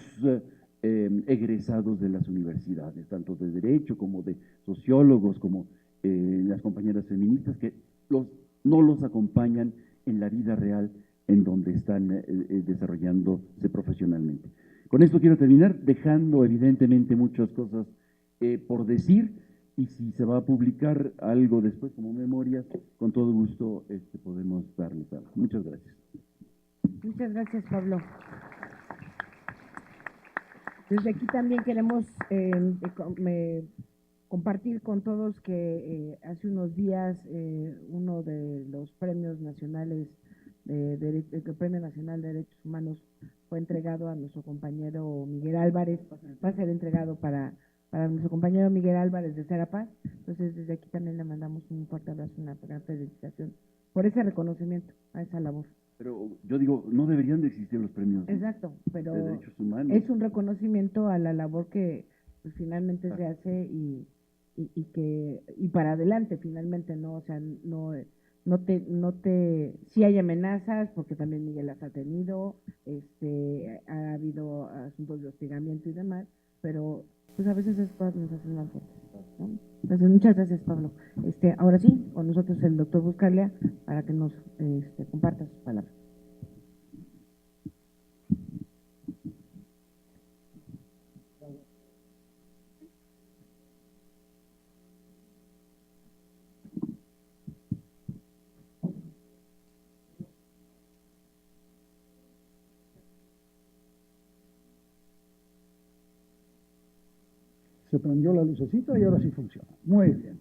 egresados de las universidades, tanto de derecho como de sociólogos, como las compañeras feministas, que no los acompañan en la vida real en donde están desarrollándose profesionalmente. Con esto quiero terminar, dejando evidentemente muchas cosas por decir, y si se va a publicar algo después como memorias, con todo gusto podemos darles algo. Muchas gracias. Muchas gracias, Pablo. Desde aquí también queremos compartir con todos que hace unos días uno de los premios nacionales, el Premio Nacional de Derechos Humanos, fue entregado a nuestro compañero Miguel Álvarez, va a ser entregado para nuestro compañero Miguel Álvarez de Serapaz. Entonces, desde aquí también le mandamos un fuerte abrazo, una gran felicitación por ese reconocimiento a esa labor. Pero yo digo, no deberían de existir los premios. Exacto, pero de derechos humanos. Es un reconocimiento a la labor que pues, finalmente se hace y para adelante finalmente, ¿no? O sea, sí hay amenazas, porque también Miguel las ha tenido, ha habido asuntos de hostigamiento y demás, pero pues a veces esas cosas nos hacen más fuertes, ¿no? Entonces, muchas gracias, Pablo. Ahora sí, con nosotros el doctor Buscaglia, para que nos comparta sus palabras. Se prendió la lucecita y ahora sí funciona. Muy bien.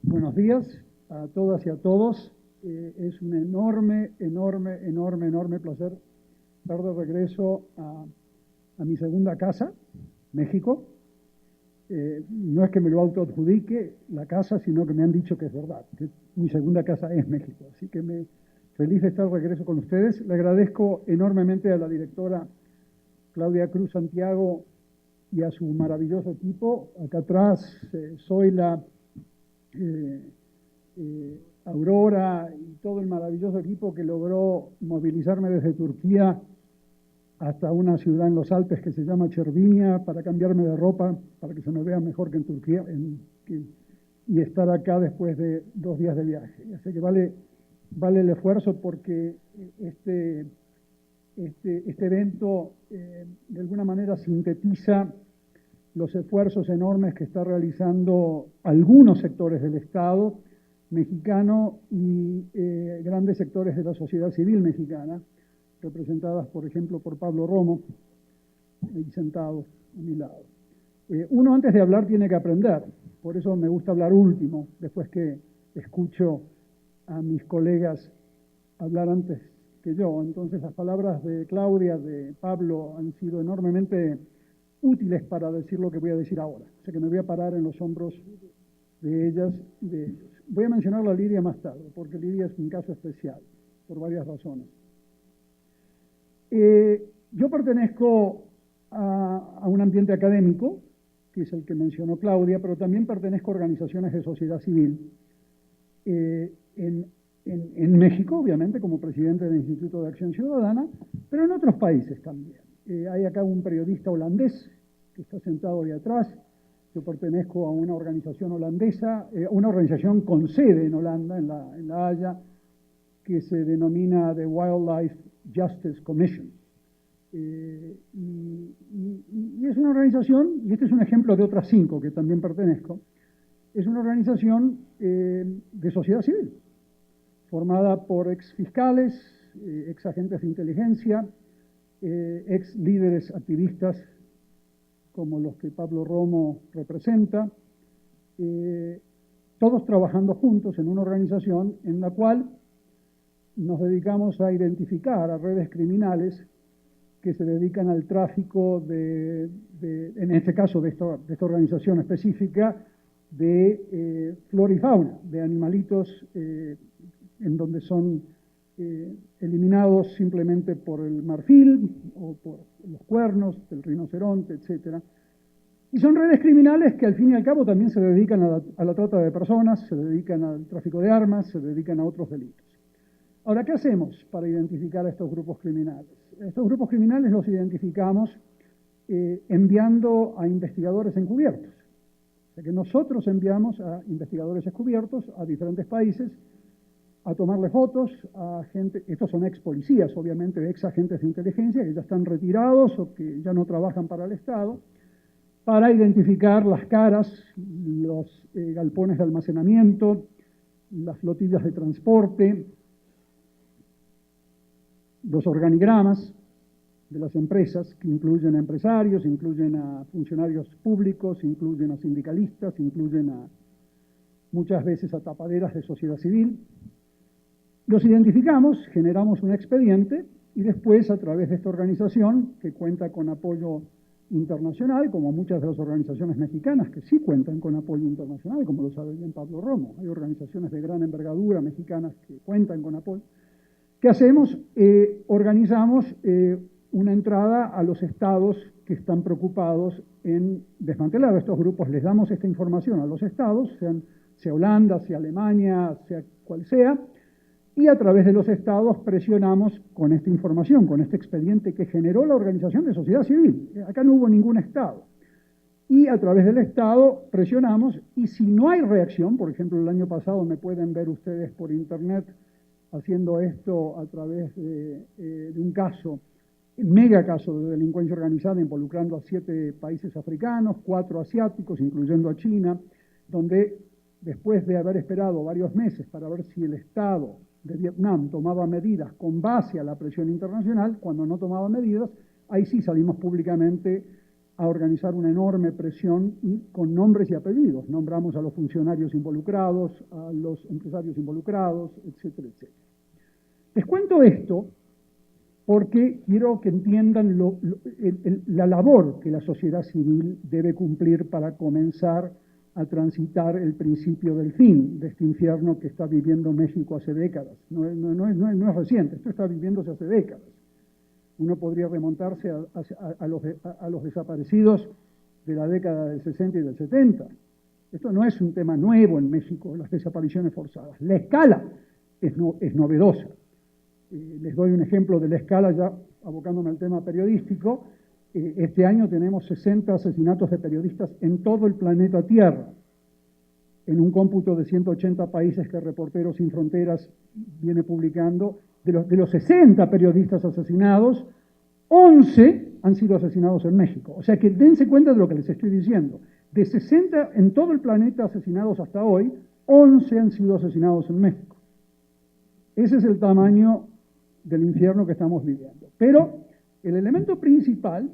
Buenos días a todas y a todos. Es un enorme placer estar de regreso a mi segunda casa, México. No es que me lo autoadjudique la casa, sino que me han dicho que es verdad, que mi segunda casa es México. Así que feliz de estar de regreso con ustedes. Le agradezco enormemente a la directora Claudia Cruz Santiago y a su maravilloso equipo. Acá atrás, Zoila, Aurora y todo el maravilloso equipo que logró movilizarme desde Turquía hasta una ciudad en los Alpes que se llama Chervinia para cambiarme de ropa, para que se me vea mejor que en Turquía, y estar acá después de 2 días de viaje. Así que vale el esfuerzo, porque este evento de alguna manera sintetiza los esfuerzos enormes que está realizando algunos sectores del Estado mexicano y grandes sectores de la sociedad civil mexicana, representadas, por ejemplo, por Pablo Romo, ahí sentado a mi lado. Uno, antes de hablar, tiene que aprender. Por eso me gusta hablar último, después que escucho a mis colegas hablar antes que yo. Entonces las palabras de Claudia, de Pablo, han sido enormemente útiles para decir lo que voy a decir ahora. O sea que me voy a parar en los hombros de ellas y de ellos. Voy a mencionar a Lidia más tarde, porque Lidia es un caso especial, por varias razones. Yo pertenezco a un ambiente académico, que es el que mencionó Claudia, pero también pertenezco a organizaciones de sociedad civil. En México, obviamente, como presidente del Instituto de Acción Ciudadana, pero en otros países también. Hay acá un periodista holandés que está sentado ahí atrás. Yo pertenezco a una organización holandesa, una organización con sede en Holanda, en La Haya, que se denomina The Wildlife Justice Commission. Y es una organización, y este es un ejemplo de otras 5 que también pertenezco, es una organización de sociedad civil, formada por ex fiscales, ex agentes de inteligencia, ex líderes activistas como los que Pablo Romo representa, todos trabajando juntos en una organización en la cual nos dedicamos a identificar a redes criminales que se dedican al tráfico en este caso de esta organización específica, de flora y fauna, de animalitos en donde son eliminados simplemente por el marfil o por los cuernos del rinoceronte, etc. Y son redes criminales que al fin y al cabo también se dedican a la trata de personas, se dedican al tráfico de armas, se dedican a otros delitos. Ahora, ¿qué hacemos para identificar a estos grupos criminales? Estos grupos criminales los identificamos enviando a investigadores encubiertos. O sea que nosotros enviamos a investigadores encubiertos a diferentes países a tomarle fotos a gente, estos son ex policías, obviamente, ex agentes de inteligencia que ya están retirados o que ya no trabajan para el Estado, para identificar las caras, los galpones de almacenamiento, las flotillas de transporte, los organigramas de las empresas, que incluyen a empresarios, incluyen a funcionarios públicos, incluyen a sindicalistas, incluyen a muchas veces a tapaderas de sociedad civil. Los identificamos, generamos un expediente y después a través de esta organización, que cuenta con apoyo internacional, como muchas de las organizaciones mexicanas que sí cuentan con apoyo internacional, como lo sabe bien Pablo Romo, hay organizaciones de gran envergadura mexicanas que cuentan con apoyo. ¿Qué hacemos? Organizamos una entrada a los estados que están preocupados en desmantelar estos grupos. Les damos esta información a los estados, sea Holanda, sea Alemania, sea cual sea, y a través de los estados presionamos con esta información, con este expediente que generó la Organización de Sociedad Civil. Acá no hubo ningún estado. Y a través del estado presionamos, y si no hay reacción, por ejemplo, el año pasado me pueden ver ustedes por internet haciendo esto a través de un caso, mega caso de delincuencia organizada involucrando a 7 países africanos, 4 asiáticos, incluyendo a China, donde después de haber esperado varios meses para ver si el Estado de Vietnam tomaba medidas con base a la presión internacional, cuando no tomaba medidas, ahí sí salimos públicamente a organizar una enorme presión y con nombres y apellidos. Nombramos a los funcionarios involucrados, a los empresarios involucrados, etcétera, etcétera. Les cuento esto porque quiero que entiendan la labor que la sociedad civil debe cumplir para comenzar a transitar el principio del fin de este infierno que está viviendo México hace décadas. No es reciente, esto está viviéndose hace décadas. Uno podría remontarse a los desaparecidos de la década del 60 y del 70. Esto no es un tema nuevo en México, las desapariciones forzadas. La escala es novedosa. Les doy un ejemplo de la escala, ya abocándome al tema periodístico. Este año tenemos 60 asesinatos de periodistas en todo el planeta Tierra, en un cómputo de 180 países que Reporteros Sin Fronteras viene publicando. De los 60 periodistas asesinados, 11 han sido asesinados en México. O sea que dense cuenta de lo que les estoy diciendo. De 60 en todo el planeta asesinados hasta hoy, 11 han sido asesinados en México. Ese es el tamaño del infierno que estamos viviendo. Pero el elemento principal,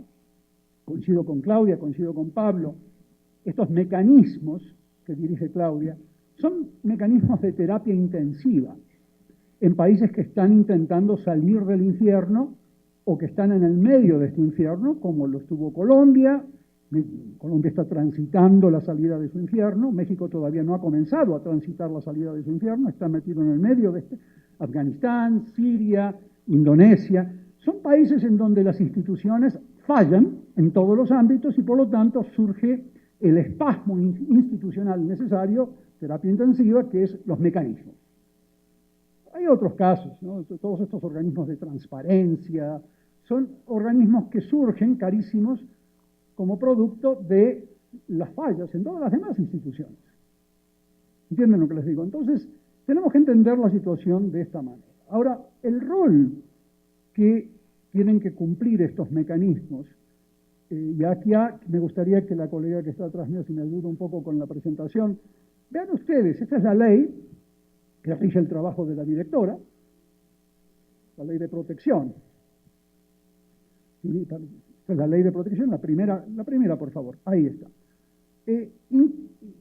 coincido con Claudia, coincido con Pablo, estos mecanismos que dirige Claudia, son mecanismos de terapia intensiva en países que están intentando salir del infierno o que están en el medio de este infierno, como lo estuvo Colombia. Colombia está transitando la salida de su infierno, México todavía no ha comenzado a transitar la salida de su infierno, está metido en el medio de este. Afganistán, Siria, Indonesia, son países en donde las instituciones fallan en todos los ámbitos y por lo tanto surge el espasmo institucional necesario, terapia intensiva, que es los mecanismos. Hay otros casos, ¿no? Todos estos organismos de transparencia, son organismos que surgen carísimos como producto de las fallas en todas las demás instituciones. ¿Entienden lo que les digo? Entonces, tenemos que entender la situación de esta manera. Ahora, el rol que tienen que cumplir estos mecanismos, y aquí me gustaría que la colega que está atrás mío, si me ayuda un poco con la presentación, vean ustedes, esta es la ley que rige el trabajo de la directora, la ley de protección. Esta es la ley de protección, la primera, por favor, ahí está.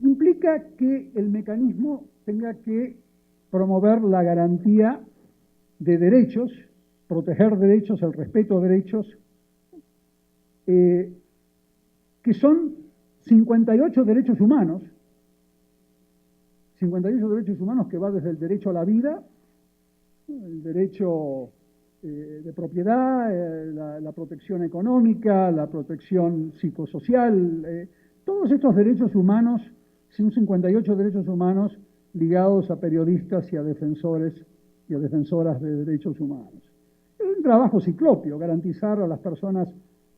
Implica que el mecanismo tenga que promover la garantía de derechos, proteger derechos, el respeto a derechos, que son 58 derechos humanos, 58 derechos humanos que va desde el derecho a la vida, el derecho de propiedad, la protección económica, la protección psicosocial, todos estos derechos humanos, son 58 derechos humanos ligados a periodistas y a defensores y a defensoras de derechos humanos. Es un trabajo ciclópeo, garantizar a las personas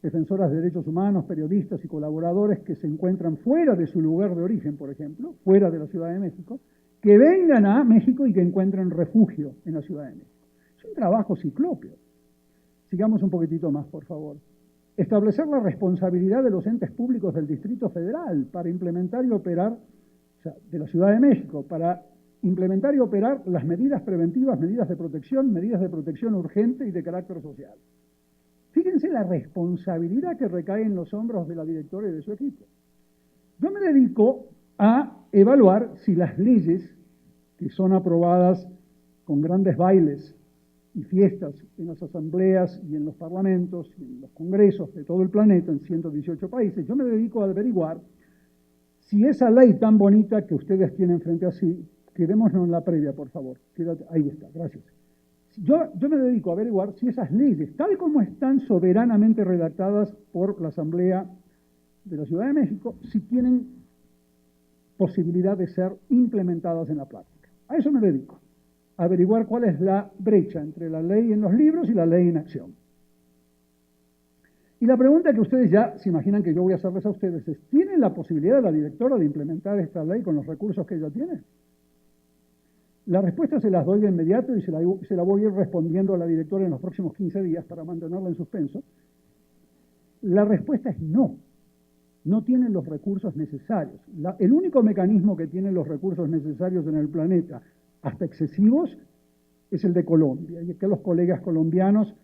defensoras de derechos humanos, periodistas y colaboradores que se encuentran fuera de su lugar de origen, por ejemplo, fuera de la Ciudad de México, que vengan a México y que encuentren refugio en la Ciudad de México. Es un trabajo ciclópeo. Sigamos un poquitito más, por favor. Establecer la responsabilidad de los entes públicos del Distrito Federal para implementar y operar, o sea, de la Ciudad de México, para implementar y operar las medidas preventivas, medidas de protección urgente y de carácter social. Fíjense la responsabilidad que recae en los hombros de la directora y de su equipo. Yo me dedico a evaluar si las leyes que son aprobadas con grandes bailes y fiestas en las asambleas y en los parlamentos y en los congresos de todo el planeta, en 118 países, yo me dedico a averiguar si esa ley tan bonita que ustedes tienen frente a sí, quedémonos en la previa, por favor. Ahí está, gracias. Yo me dedico a averiguar si esas leyes, tal como están soberanamente redactadas por la Asamblea de la Ciudad de México, si tienen posibilidad de ser implementadas en la práctica. A eso me dedico, a averiguar cuál es la brecha entre la ley en los libros y la ley en acción. Y la pregunta que ustedes ya se imaginan que yo voy a hacerles a ustedes es, ¿tiene la posibilidad la directora de implementar esta ley con los recursos que ella tiene? La respuesta se las doy de inmediato y se la voy a ir respondiendo a la directora en los próximos 15 días para mantenerla en suspenso. La respuesta es no. No tienen los recursos necesarios. El único mecanismo que tiene los recursos necesarios en el planeta, hasta excesivos, es el de Colombia. Y que los colegas colombianos,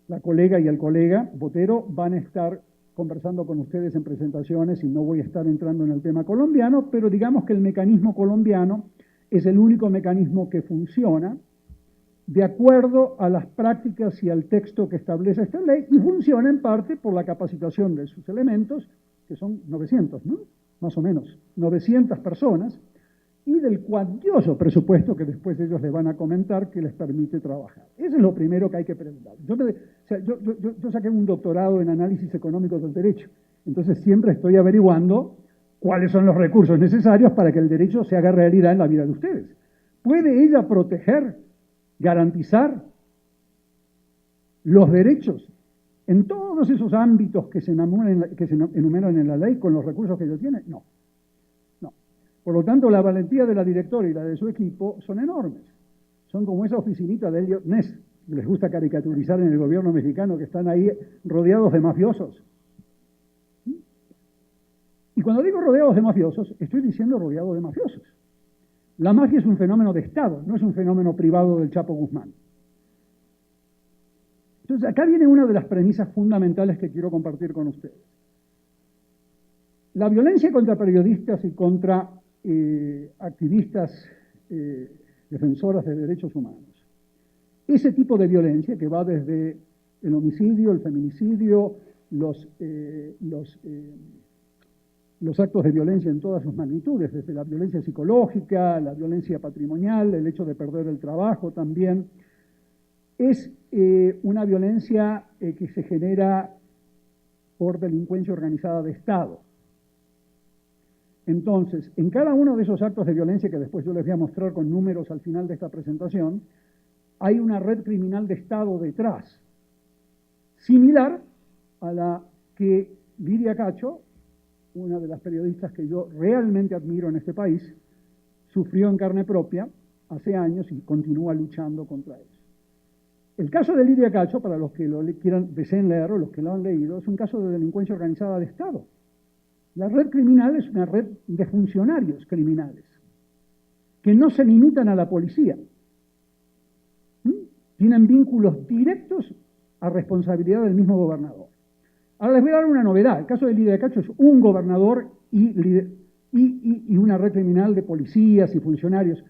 la colega y el colega Botero, van a estar conversando con ustedes en presentaciones y no voy a estar entrando en el tema colombiano, pero digamos que el mecanismo colombiano es el único mecanismo que funciona de acuerdo a las prácticas y al texto que establece esta ley, y funciona en parte por la capacitación de sus elementos, que son 900, ¿no? Más o menos, 900 personas, y del cuantioso presupuesto que después ellos les van a comentar que les permite trabajar. Eso es lo primero que hay que preguntar. Yo saqué un doctorado en análisis económico del derecho, entonces siempre estoy averiguando cuáles son los recursos necesarios para que el derecho se haga realidad en la vida de ustedes. ¿Puede ella proteger, garantizar los derechos en todos esos ámbitos que se enumeran en la ley con los recursos que ella tiene? No. Por lo tanto, la valentía de la directora y la de su equipo son enormes. Son como esa oficinita de Elliot Ness, que les gusta caricaturizar en el gobierno mexicano, que están ahí rodeados de mafiosos. Y cuando digo rodeados de mafiosos, estoy diciendo rodeados de mafiosos. La mafia es un fenómeno de Estado, no es un fenómeno privado del Chapo Guzmán. Entonces, acá viene una de las premisas fundamentales que quiero compartir con ustedes. La violencia contra periodistas y contra activistas defensoras de derechos humanos. Ese tipo de violencia que va desde el homicidio, el feminicidio, los actos de violencia en todas sus magnitudes, desde la violencia psicológica, la violencia patrimonial, el hecho de perder el trabajo también, es una violencia que se genera por delincuencia organizada de Estado. Entonces, en cada uno de esos actos de violencia, que después yo les voy a mostrar con números al final de esta presentación, hay una red criminal de Estado detrás, similar a la que Lidia Cacho, una de las periodistas que yo realmente admiro en este país, sufrió en carne propia hace años y continúa luchando contra eso. El caso de Lidia Cacho, para los que deseen leerlo, los que lo han leído, es un caso de delincuencia organizada de Estado. La red criminal es una red de funcionarios criminales que no se limitan a la policía. Tienen vínculos directos a responsabilidad del mismo gobernador. Ahora les voy a dar una novedad. El caso de Lidia Cacho es un gobernador y una red criminal de policías y funcionarios.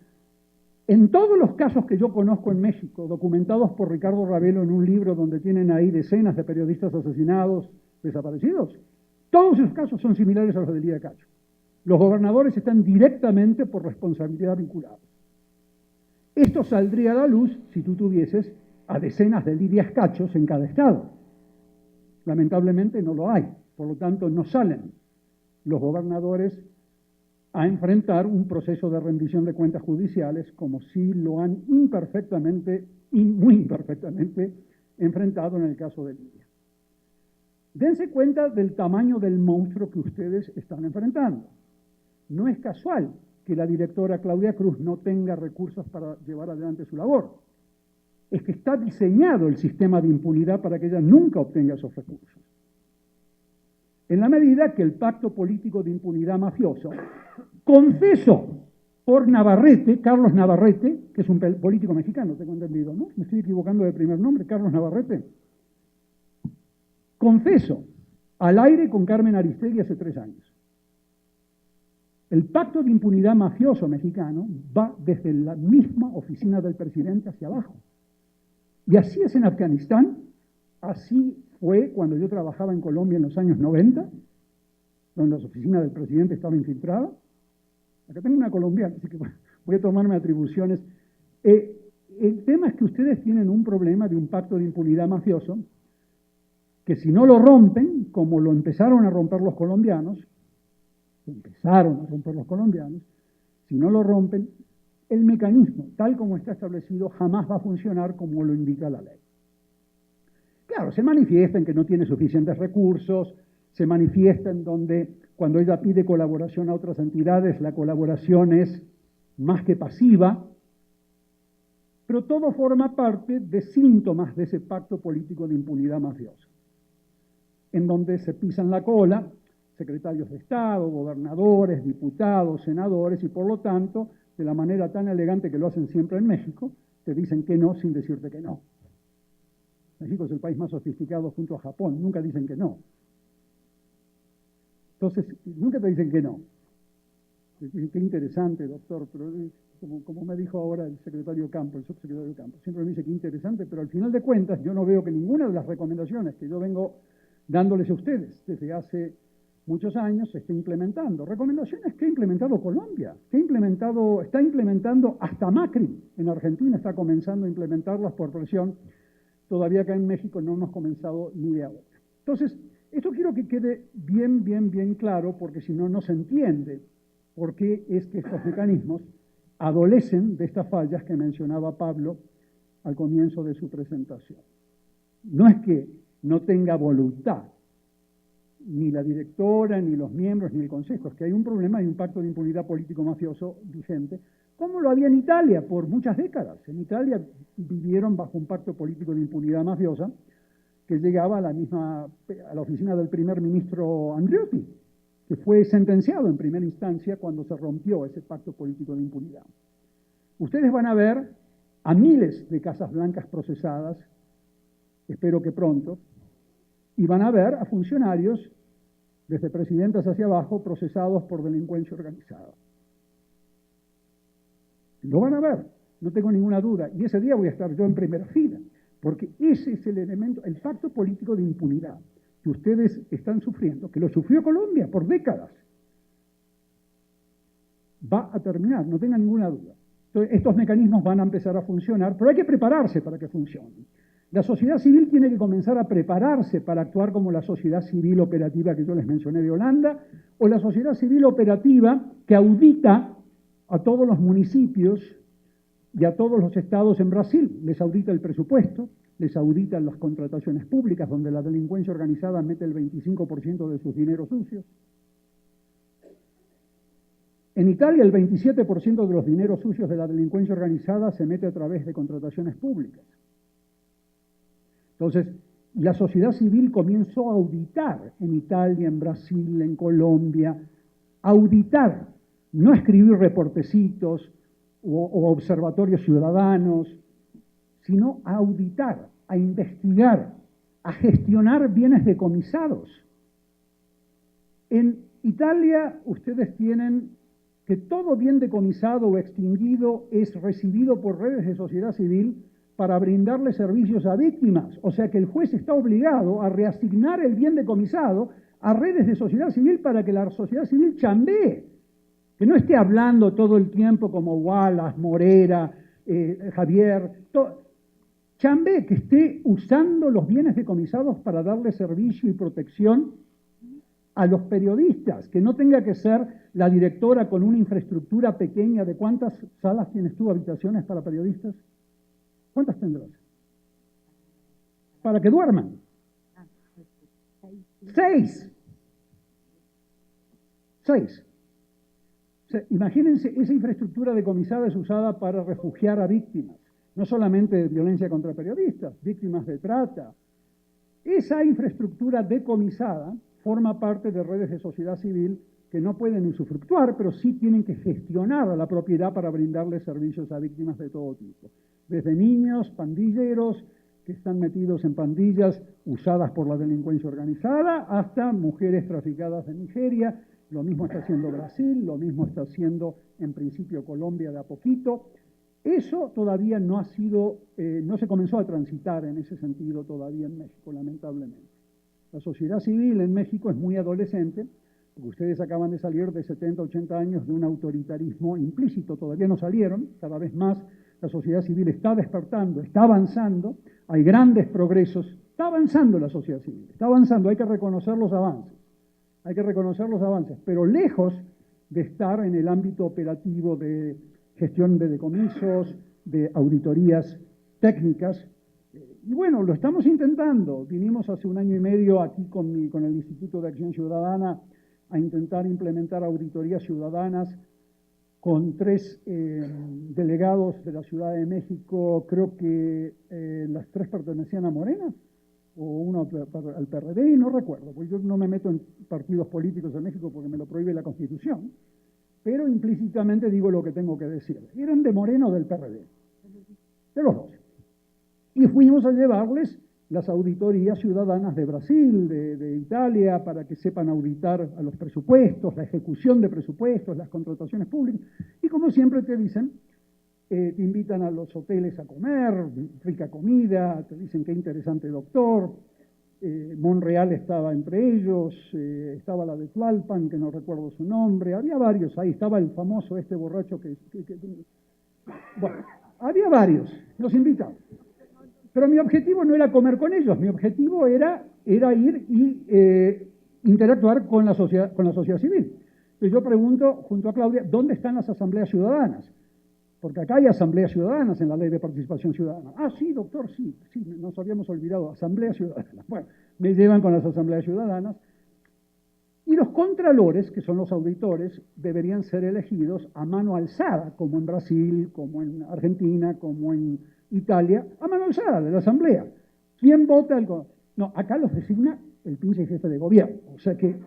En todos los casos que yo conozco en México, documentados por Ricardo Ravelo en un libro donde tienen ahí decenas de periodistas asesinados, desaparecidos, todos esos casos son similares a los de Lidia Cacho. Los gobernadores están directamente por responsabilidad vinculados. Esto saldría a la luz si tú tuvieses a decenas de Lidias Cachos en cada estado. Lamentablemente no lo hay, por lo tanto no salen los gobernadores a enfrentar un proceso de rendición de cuentas judiciales como si lo han imperfectamente y muy imperfectamente enfrentado en el caso de Lidia. Dense cuenta del tamaño del monstruo que ustedes están enfrentando. No es casual que la directora Claudia Cruz no tenga recursos para llevar adelante su labor. Es que está diseñado el sistema de impunidad para que ella nunca obtenga esos recursos. En la medida que el pacto político de impunidad mafioso, confeso por Navarrete, Carlos Navarrete, que es un político mexicano, tengo entendido, ¿no? Me estoy equivocando de primer nombre, Carlos Navarrete. Confeso al aire con Carmen Aristegui hace 3 años. El pacto de impunidad mafioso mexicano va desde la misma oficina del presidente hacia abajo. Y así es en Afganistán, así fue cuando yo trabajaba en Colombia en los años 90, donde la oficina del presidente estaba infiltrada. Acá tengo una colombiana, así que voy a tomarme atribuciones. El tema es que ustedes tienen un problema de un pacto de impunidad mafioso, que si no lo rompen, como lo empezaron a romper los colombianos, si no lo rompen, el mecanismo, tal como está establecido, jamás va a funcionar como lo indica la ley. Claro, se manifiesta en que no tiene suficientes recursos, se manifiesta en donde cuando ella pide colaboración a otras entidades, la colaboración es más que pasiva, pero todo forma parte de síntomas de ese pacto político de impunidad mafiosa, en donde se pisan la cola secretarios de Estado, gobernadores, diputados, senadores, y por lo tanto, de la manera tan elegante que lo hacen siempre en México, te dicen que no sin decirte que no. México es el país más sofisticado junto a Japón, nunca dicen que no. Entonces, nunca te dicen que no. Qué interesante, doctor, pero como me dijo ahora el secretario Campo, el subsecretario Campo, siempre me dice que interesante, pero al final de cuentas yo no veo que ninguna de las recomendaciones que yo vengo dándoles a ustedes desde hace muchos años se esté implementando. Recomendaciones que ha implementado Colombia, está implementando hasta Macri en Argentina, está comenzando a implementarlas por presión. Todavía acá en México no hemos comenzado ni de ahora. Entonces, esto quiero que quede bien claro, porque si no, no se entiende por qué es que estos mecanismos adolecen de estas fallas que mencionaba Pablo al comienzo de su presentación. No es que no tenga voluntad, ni la directora, ni los miembros, ni el consejo, es que hay un problema, hay un pacto de impunidad político-mafioso vigente, como lo había en Italia por muchas décadas. En Italia vivieron bajo un pacto político de impunidad mafiosa que llegaba a la oficina del primer ministro Andreotti, que fue sentenciado en primera instancia cuando se rompió ese pacto político de impunidad. Ustedes van a ver a miles de casas blancas procesadas, espero que pronto, y van a ver a funcionarios, desde presidentes hacia abajo, procesados por delincuencia organizada. Lo van a ver, no tengo ninguna duda. Y ese día voy a estar yo en primera fila, porque ese es el elemento, el pacto político de impunidad que ustedes están sufriendo, que lo sufrió Colombia por décadas. Va a terminar, no tengan ninguna duda. Entonces, estos mecanismos van a empezar a funcionar, pero hay que prepararse para que funcionen. La sociedad civil tiene que comenzar a prepararse para actuar como la sociedad civil operativa que yo les mencioné de Holanda, o la sociedad civil operativa que audita a todos los municipios y a todos los estados en Brasil. Les audita el presupuesto, les audita las contrataciones públicas, donde la delincuencia organizada mete el 25% de sus dineros sucios. En Italia, el 27% de los dineros sucios de la delincuencia organizada se mete a través de contrataciones públicas. Entonces, la sociedad civil comenzó a auditar en Italia, en Brasil, en Colombia, auditar, no escribir reportecitos o observatorios ciudadanos, sino a auditar, a investigar, a gestionar bienes decomisados. En Italia, ustedes tienen que todo bien decomisado o extinguido es recibido por redes de sociedad civil para brindarle servicios a víctimas. O sea que el juez está obligado a reasignar el bien decomisado a redes de sociedad civil para que la sociedad civil chambee, que no esté hablando todo el tiempo como Wallace, Morera, Javier, chambee, que esté usando los bienes decomisados para darle servicio y protección a los periodistas, que no tenga que ser la directora con una infraestructura pequeña. ¿De cuántas salas tienes tú, habitaciones para periodistas? ¿Cuántas tendrás? Para que duerman. 6. O sea, imagínense, esa infraestructura decomisada es usada para refugiar a víctimas, no solamente de violencia contra periodistas, víctimas de trata. Esa infraestructura decomisada forma parte de redes de sociedad civil que no pueden usufructuar, pero sí tienen que gestionar a la propiedad para brindarle servicios a víctimas de todo tipo. Desde niños, pandilleros, que están metidos en pandillas usadas por la delincuencia organizada, hasta mujeres traficadas de Nigeria. Lo mismo está haciendo Brasil, lo mismo está haciendo en principio Colombia de a poquito. Eso todavía no ha sido, no se comenzó a transitar en ese sentido todavía en México, lamentablemente. La sociedad civil en México es muy adolescente, porque ustedes acaban de salir de 70, 80 años de un autoritarismo implícito, todavía no salieron, cada vez más la sociedad civil está despertando, está avanzando, hay grandes progresos, está avanzando la sociedad civil, está avanzando, hay que reconocer los avances, pero lejos de estar en el ámbito operativo de gestión de decomisos, de auditorías técnicas. Y bueno, lo estamos intentando. Vinimos hace 1 año y medio aquí con el Instituto de Acción Ciudadana a intentar implementar auditorías ciudadanas con 3 delegados de la Ciudad de México. Creo que las 3 pertenecían a Morena, o uno al PRD, y no recuerdo, porque yo no me meto en partidos políticos en México porque me lo prohíbe la Constitución, pero implícitamente digo lo que tengo que decir. Eran de Morena o del PRD, de los dos. Y fuimos a llevarles las auditorías ciudadanas de Brasil, de Italia, para que sepan auditar a los presupuestos, la ejecución de presupuestos, las contrataciones públicas. Y como siempre te dicen, te invitan a los hoteles a comer, rica comida, te dicen qué interesante doctor. Monreal estaba entre ellos, estaba la de Tlalpan, que no recuerdo su nombre, había varios, ahí estaba el famoso borracho bueno, había varios, los invitaban. Pero mi objetivo no era comer con ellos, mi objetivo era ir y interactuar con la sociedad civil. Entonces yo pregunto, junto a Claudia, ¿dónde están las asambleas ciudadanas? Porque acá hay asambleas ciudadanas en la Ley de Participación Ciudadana. Ah, sí, doctor, sí, nos habíamos olvidado, asambleas ciudadanas. Bueno, me llevan con las asambleas ciudadanas. Y los contralores, que son los auditores, deberían ser elegidos a mano alzada, como en Brasil, como en Argentina, como en Italia, a mano alzada de la asamblea. ¿Quién vota? No, acá los designa el pinche jefe de gobierno. O sea que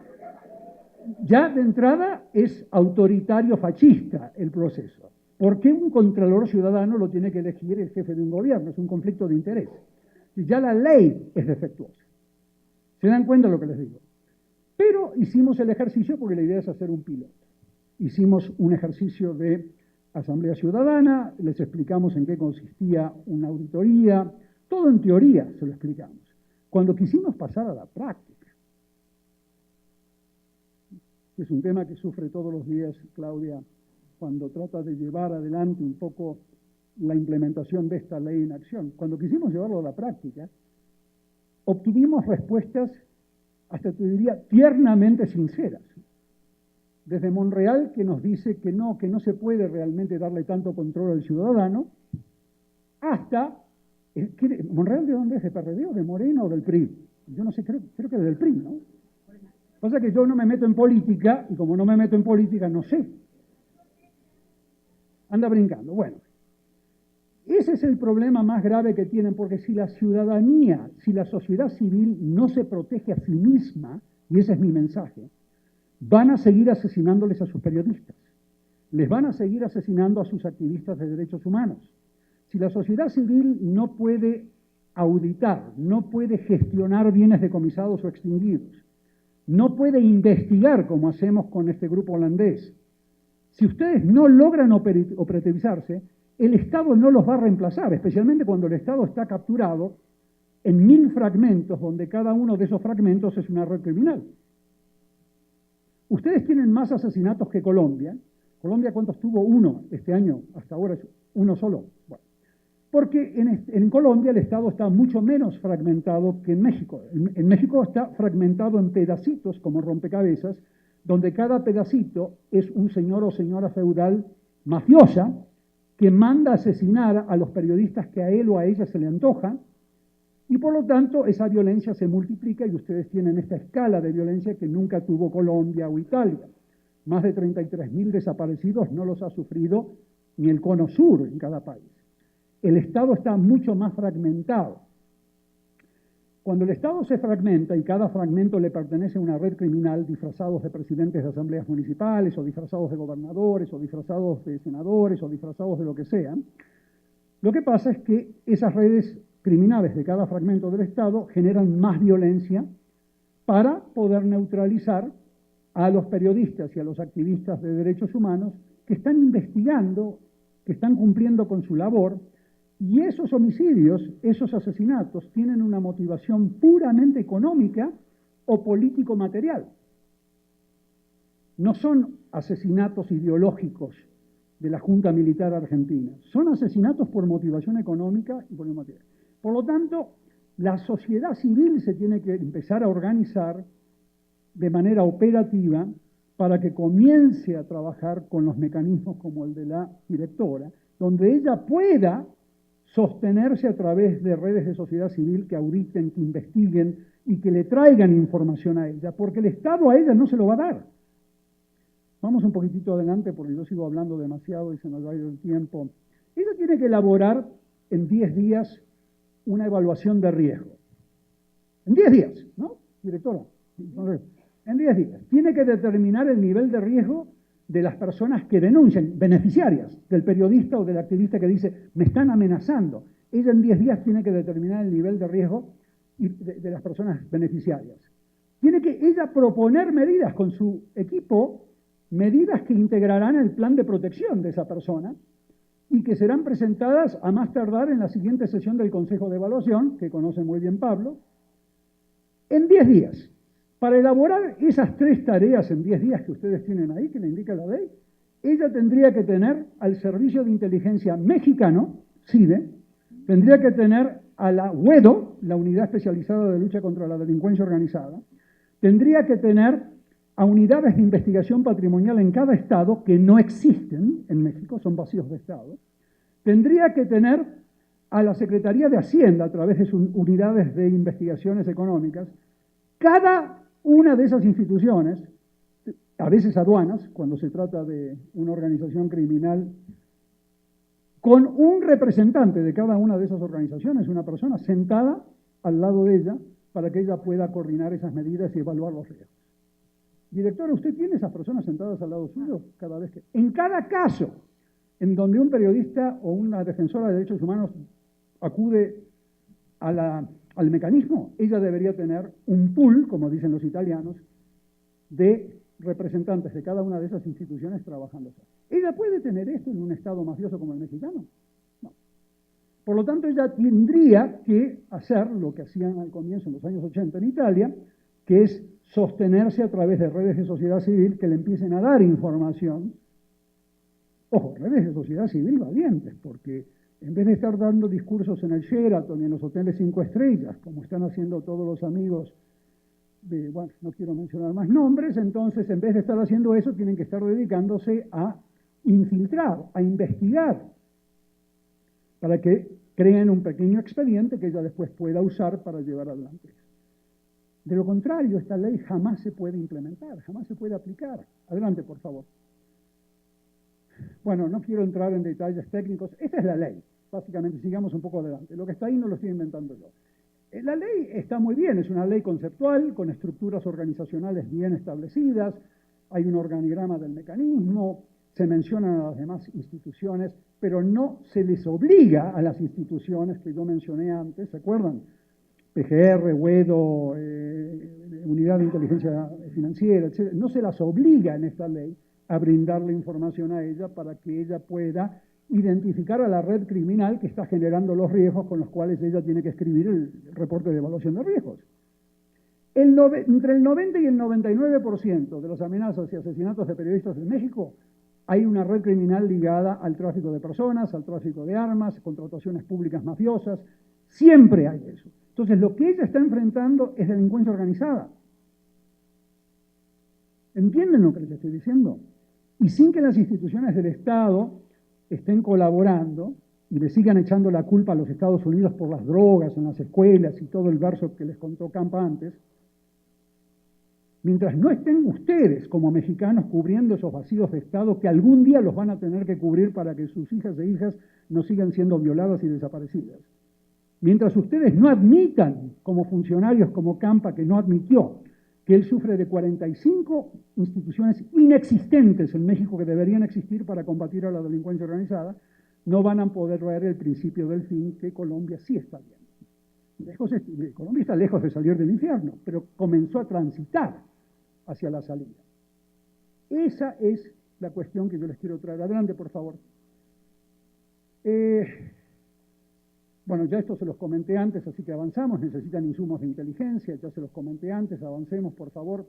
ya de entrada es autoritario fascista el proceso. ¿Por qué un contralor ciudadano lo tiene que elegir el jefe de un gobierno? Es un conflicto de interés. Y ya la ley es defectuosa. ¿Se dan cuenta de lo que les digo? Pero hicimos el ejercicio porque la idea es hacer un piloto. Hicimos un ejercicio de Asamblea Ciudadana, les explicamos en qué consistía una auditoría, todo en teoría se lo explicamos. Cuando quisimos pasar a la práctica, que es un tema que sufre todos los días Claudia, cuando trata de llevar adelante un poco la implementación de esta ley en acción. Cuando quisimos llevarlo a la práctica, obtuvimos respuestas, hasta te diría, tiernamente sinceras. Desde Monreal, que nos dice que no se puede realmente darle tanto control al ciudadano, hasta, ¿Monreal de dónde es? ¿De PRD o de Moreno o del PRI? Yo no sé, creo que es del PRI, ¿no? Pasa que yo no me meto en política, y como no me meto en política, no sé. Anda brincando. Bueno, ese es el problema más grave que tienen, porque si la ciudadanía, si la sociedad civil no se protege a sí misma, y ese es mi mensaje, van a seguir asesinándoles a sus periodistas, les van a seguir asesinando a sus activistas de derechos humanos. Si la sociedad civil no puede auditar, no puede gestionar bienes decomisados o extinguidos, no puede investigar como hacemos con este grupo holandés, si ustedes no logran operativizarse, el Estado no los va a reemplazar, especialmente cuando el Estado está capturado en 1000 fragmentos, donde cada uno de esos fragmentos es una red criminal. Ustedes tienen más asesinatos que Colombia. ¿Colombia cuántos tuvo? 1 este año, hasta ahora es 1 solo. Bueno, porque en Colombia el Estado está mucho menos fragmentado que en México. En México está fragmentado en pedacitos, como rompecabezas, donde cada pedacito es un señor o señora feudal mafiosa que manda asesinar a los periodistas que a él o a ella se le antoja, y por lo tanto esa violencia se multiplica y ustedes tienen esta escala de violencia que nunca tuvo Colombia o Italia. Más de 33.000 desaparecidos no los ha sufrido ni el cono sur en cada país. El Estado está mucho más fragmentado. Cuando el Estado se fragmenta y cada fragmento le pertenece a una red criminal, disfrazados de presidentes de asambleas municipales, o disfrazados de gobernadores, o disfrazados de senadores, o disfrazados de lo que sea, lo que pasa es que esas redes criminales de cada fragmento del Estado generan más violencia para poder neutralizar a los periodistas y a los activistas de derechos humanos que están investigando, que están cumpliendo con su labor. Y esos homicidios, esos asesinatos, tienen una motivación puramente económica o político-material. No son asesinatos ideológicos de la Junta Militar Argentina, son asesinatos por motivación económica y por material. Por lo tanto, la sociedad civil se tiene que empezar a organizar de manera operativa para que comience a trabajar con los mecanismos como el de la directora, donde ella pueda sostenerse a través de redes de sociedad civil que auditen, que investiguen y que le traigan información a ella, porque el Estado a ella no se lo va a dar. Vamos un poquitito adelante porque yo sigo hablando demasiado y se nos va a ir el tiempo. Ella tiene que elaborar en 10 días una evaluación de riesgo. En 10 días, ¿no, directora? En 10 días. Tiene que determinar el nivel de riesgo de las personas que denuncian, beneficiarias del periodista o del activista que dice, me están amenazando. Ella en 10 días tiene que determinar el nivel de riesgo de las personas beneficiarias. Tiene que ella proponer medidas con su equipo, medidas que integrarán el plan de protección de esa persona y que serán presentadas a más tardar en la siguiente sesión del Consejo de Evaluación, que conoce muy bien Pablo, en 10 días. Para elaborar esas 3 tareas en 10 días que ustedes tienen ahí, que le indica la ley, ella tendría que tener al Servicio de Inteligencia Mexicano, CIDE, tendría que tener a la UEDO, la Unidad Especializada de Lucha contra la Delincuencia Organizada, tendría que tener a unidades de investigación patrimonial en cada estado, que no existen en México, son vacíos de estado, tendría que tener a la Secretaría de Hacienda, a través de sus unidades de investigaciones económicas. Cada una de esas instituciones, a veces aduanas, cuando se trata de una organización criminal, con un representante de cada una de esas organizaciones, una persona sentada al lado de ella, para que ella pueda coordinar esas medidas y evaluar los riesgos. Directora, ¿usted tiene esas personas sentadas al lado suyo cada vez que...? En cada caso en donde un periodista o una defensora de derechos humanos acude al mecanismo, ella debería tener un pool, como dicen los italianos, de representantes de cada una de esas instituciones trabajando. ¿Ella puede tener esto en un Estado mafioso como el mexicano? No. Por lo tanto, ella tendría que hacer lo que hacían al comienzo en los años 80 en Italia, que es sostenerse a través de redes de sociedad civil que le empiecen a dar información. Ojo, redes de sociedad civil valientes, porque en vez de estar dando discursos en el Sheraton y en los hoteles 5 estrellas, como están haciendo todos los amigos de, bueno, no quiero mencionar más nombres, entonces en vez de estar haciendo eso, tienen que estar dedicándose a infiltrar, a investigar, para que creen un pequeño expediente que ella después pueda usar para llevar adelante. De lo contrario, esta ley jamás se puede implementar, jamás se puede aplicar. Adelante, por favor. Bueno, no quiero entrar en detalles técnicos. Esta es la ley, básicamente. Sigamos un poco adelante. Lo que está ahí no lo estoy inventando yo. La ley está muy bien, es una ley conceptual, con estructuras organizacionales bien establecidas. Hay un organigrama del mecanismo, se mencionan a las demás instituciones, pero no se les obliga a las instituciones que yo mencioné antes, ¿se acuerdan? PGR, WEDO, Unidad de Inteligencia Financiera, etc. No se las obliga en esta ley a brindarle información a ella para que ella pueda identificar a la red criminal que está generando los riesgos con los cuales ella tiene que escribir el reporte de evaluación de riesgos. Entre el 90 y el 99% de las amenazas y asesinatos de periodistas en México hay una red criminal ligada al tráfico de personas, al tráfico de armas, contrataciones públicas mafiosas. Siempre hay eso. Entonces, lo que ella está enfrentando es delincuencia organizada. ¿Entienden lo que les estoy diciendo? Y sin que las instituciones del Estado estén colaborando y le sigan echando la culpa a los Estados Unidos por las drogas en las escuelas y todo el verso que les contó Campa antes, mientras no estén ustedes como mexicanos cubriendo esos vacíos de Estado que algún día los van a tener que cubrir para que sus hijas e hijas no sigan siendo violadas y desaparecidas. Mientras ustedes no admitan, como funcionarios como Campa, que no admitió, que él sufre de 45 instituciones inexistentes en México que deberían existir para combatir a la delincuencia organizada, no van a poder ver el principio del fin que Colombia sí está viendo. Colombia está lejos de salir del infierno, pero comenzó a transitar hacia la salida. Esa es la cuestión que yo les quiero traer. Adelante, por favor. Bueno, ya esto se los comenté antes, así que avanzamos. Necesitan insumos de inteligencia, ya se los comenté antes, avancemos, por favor.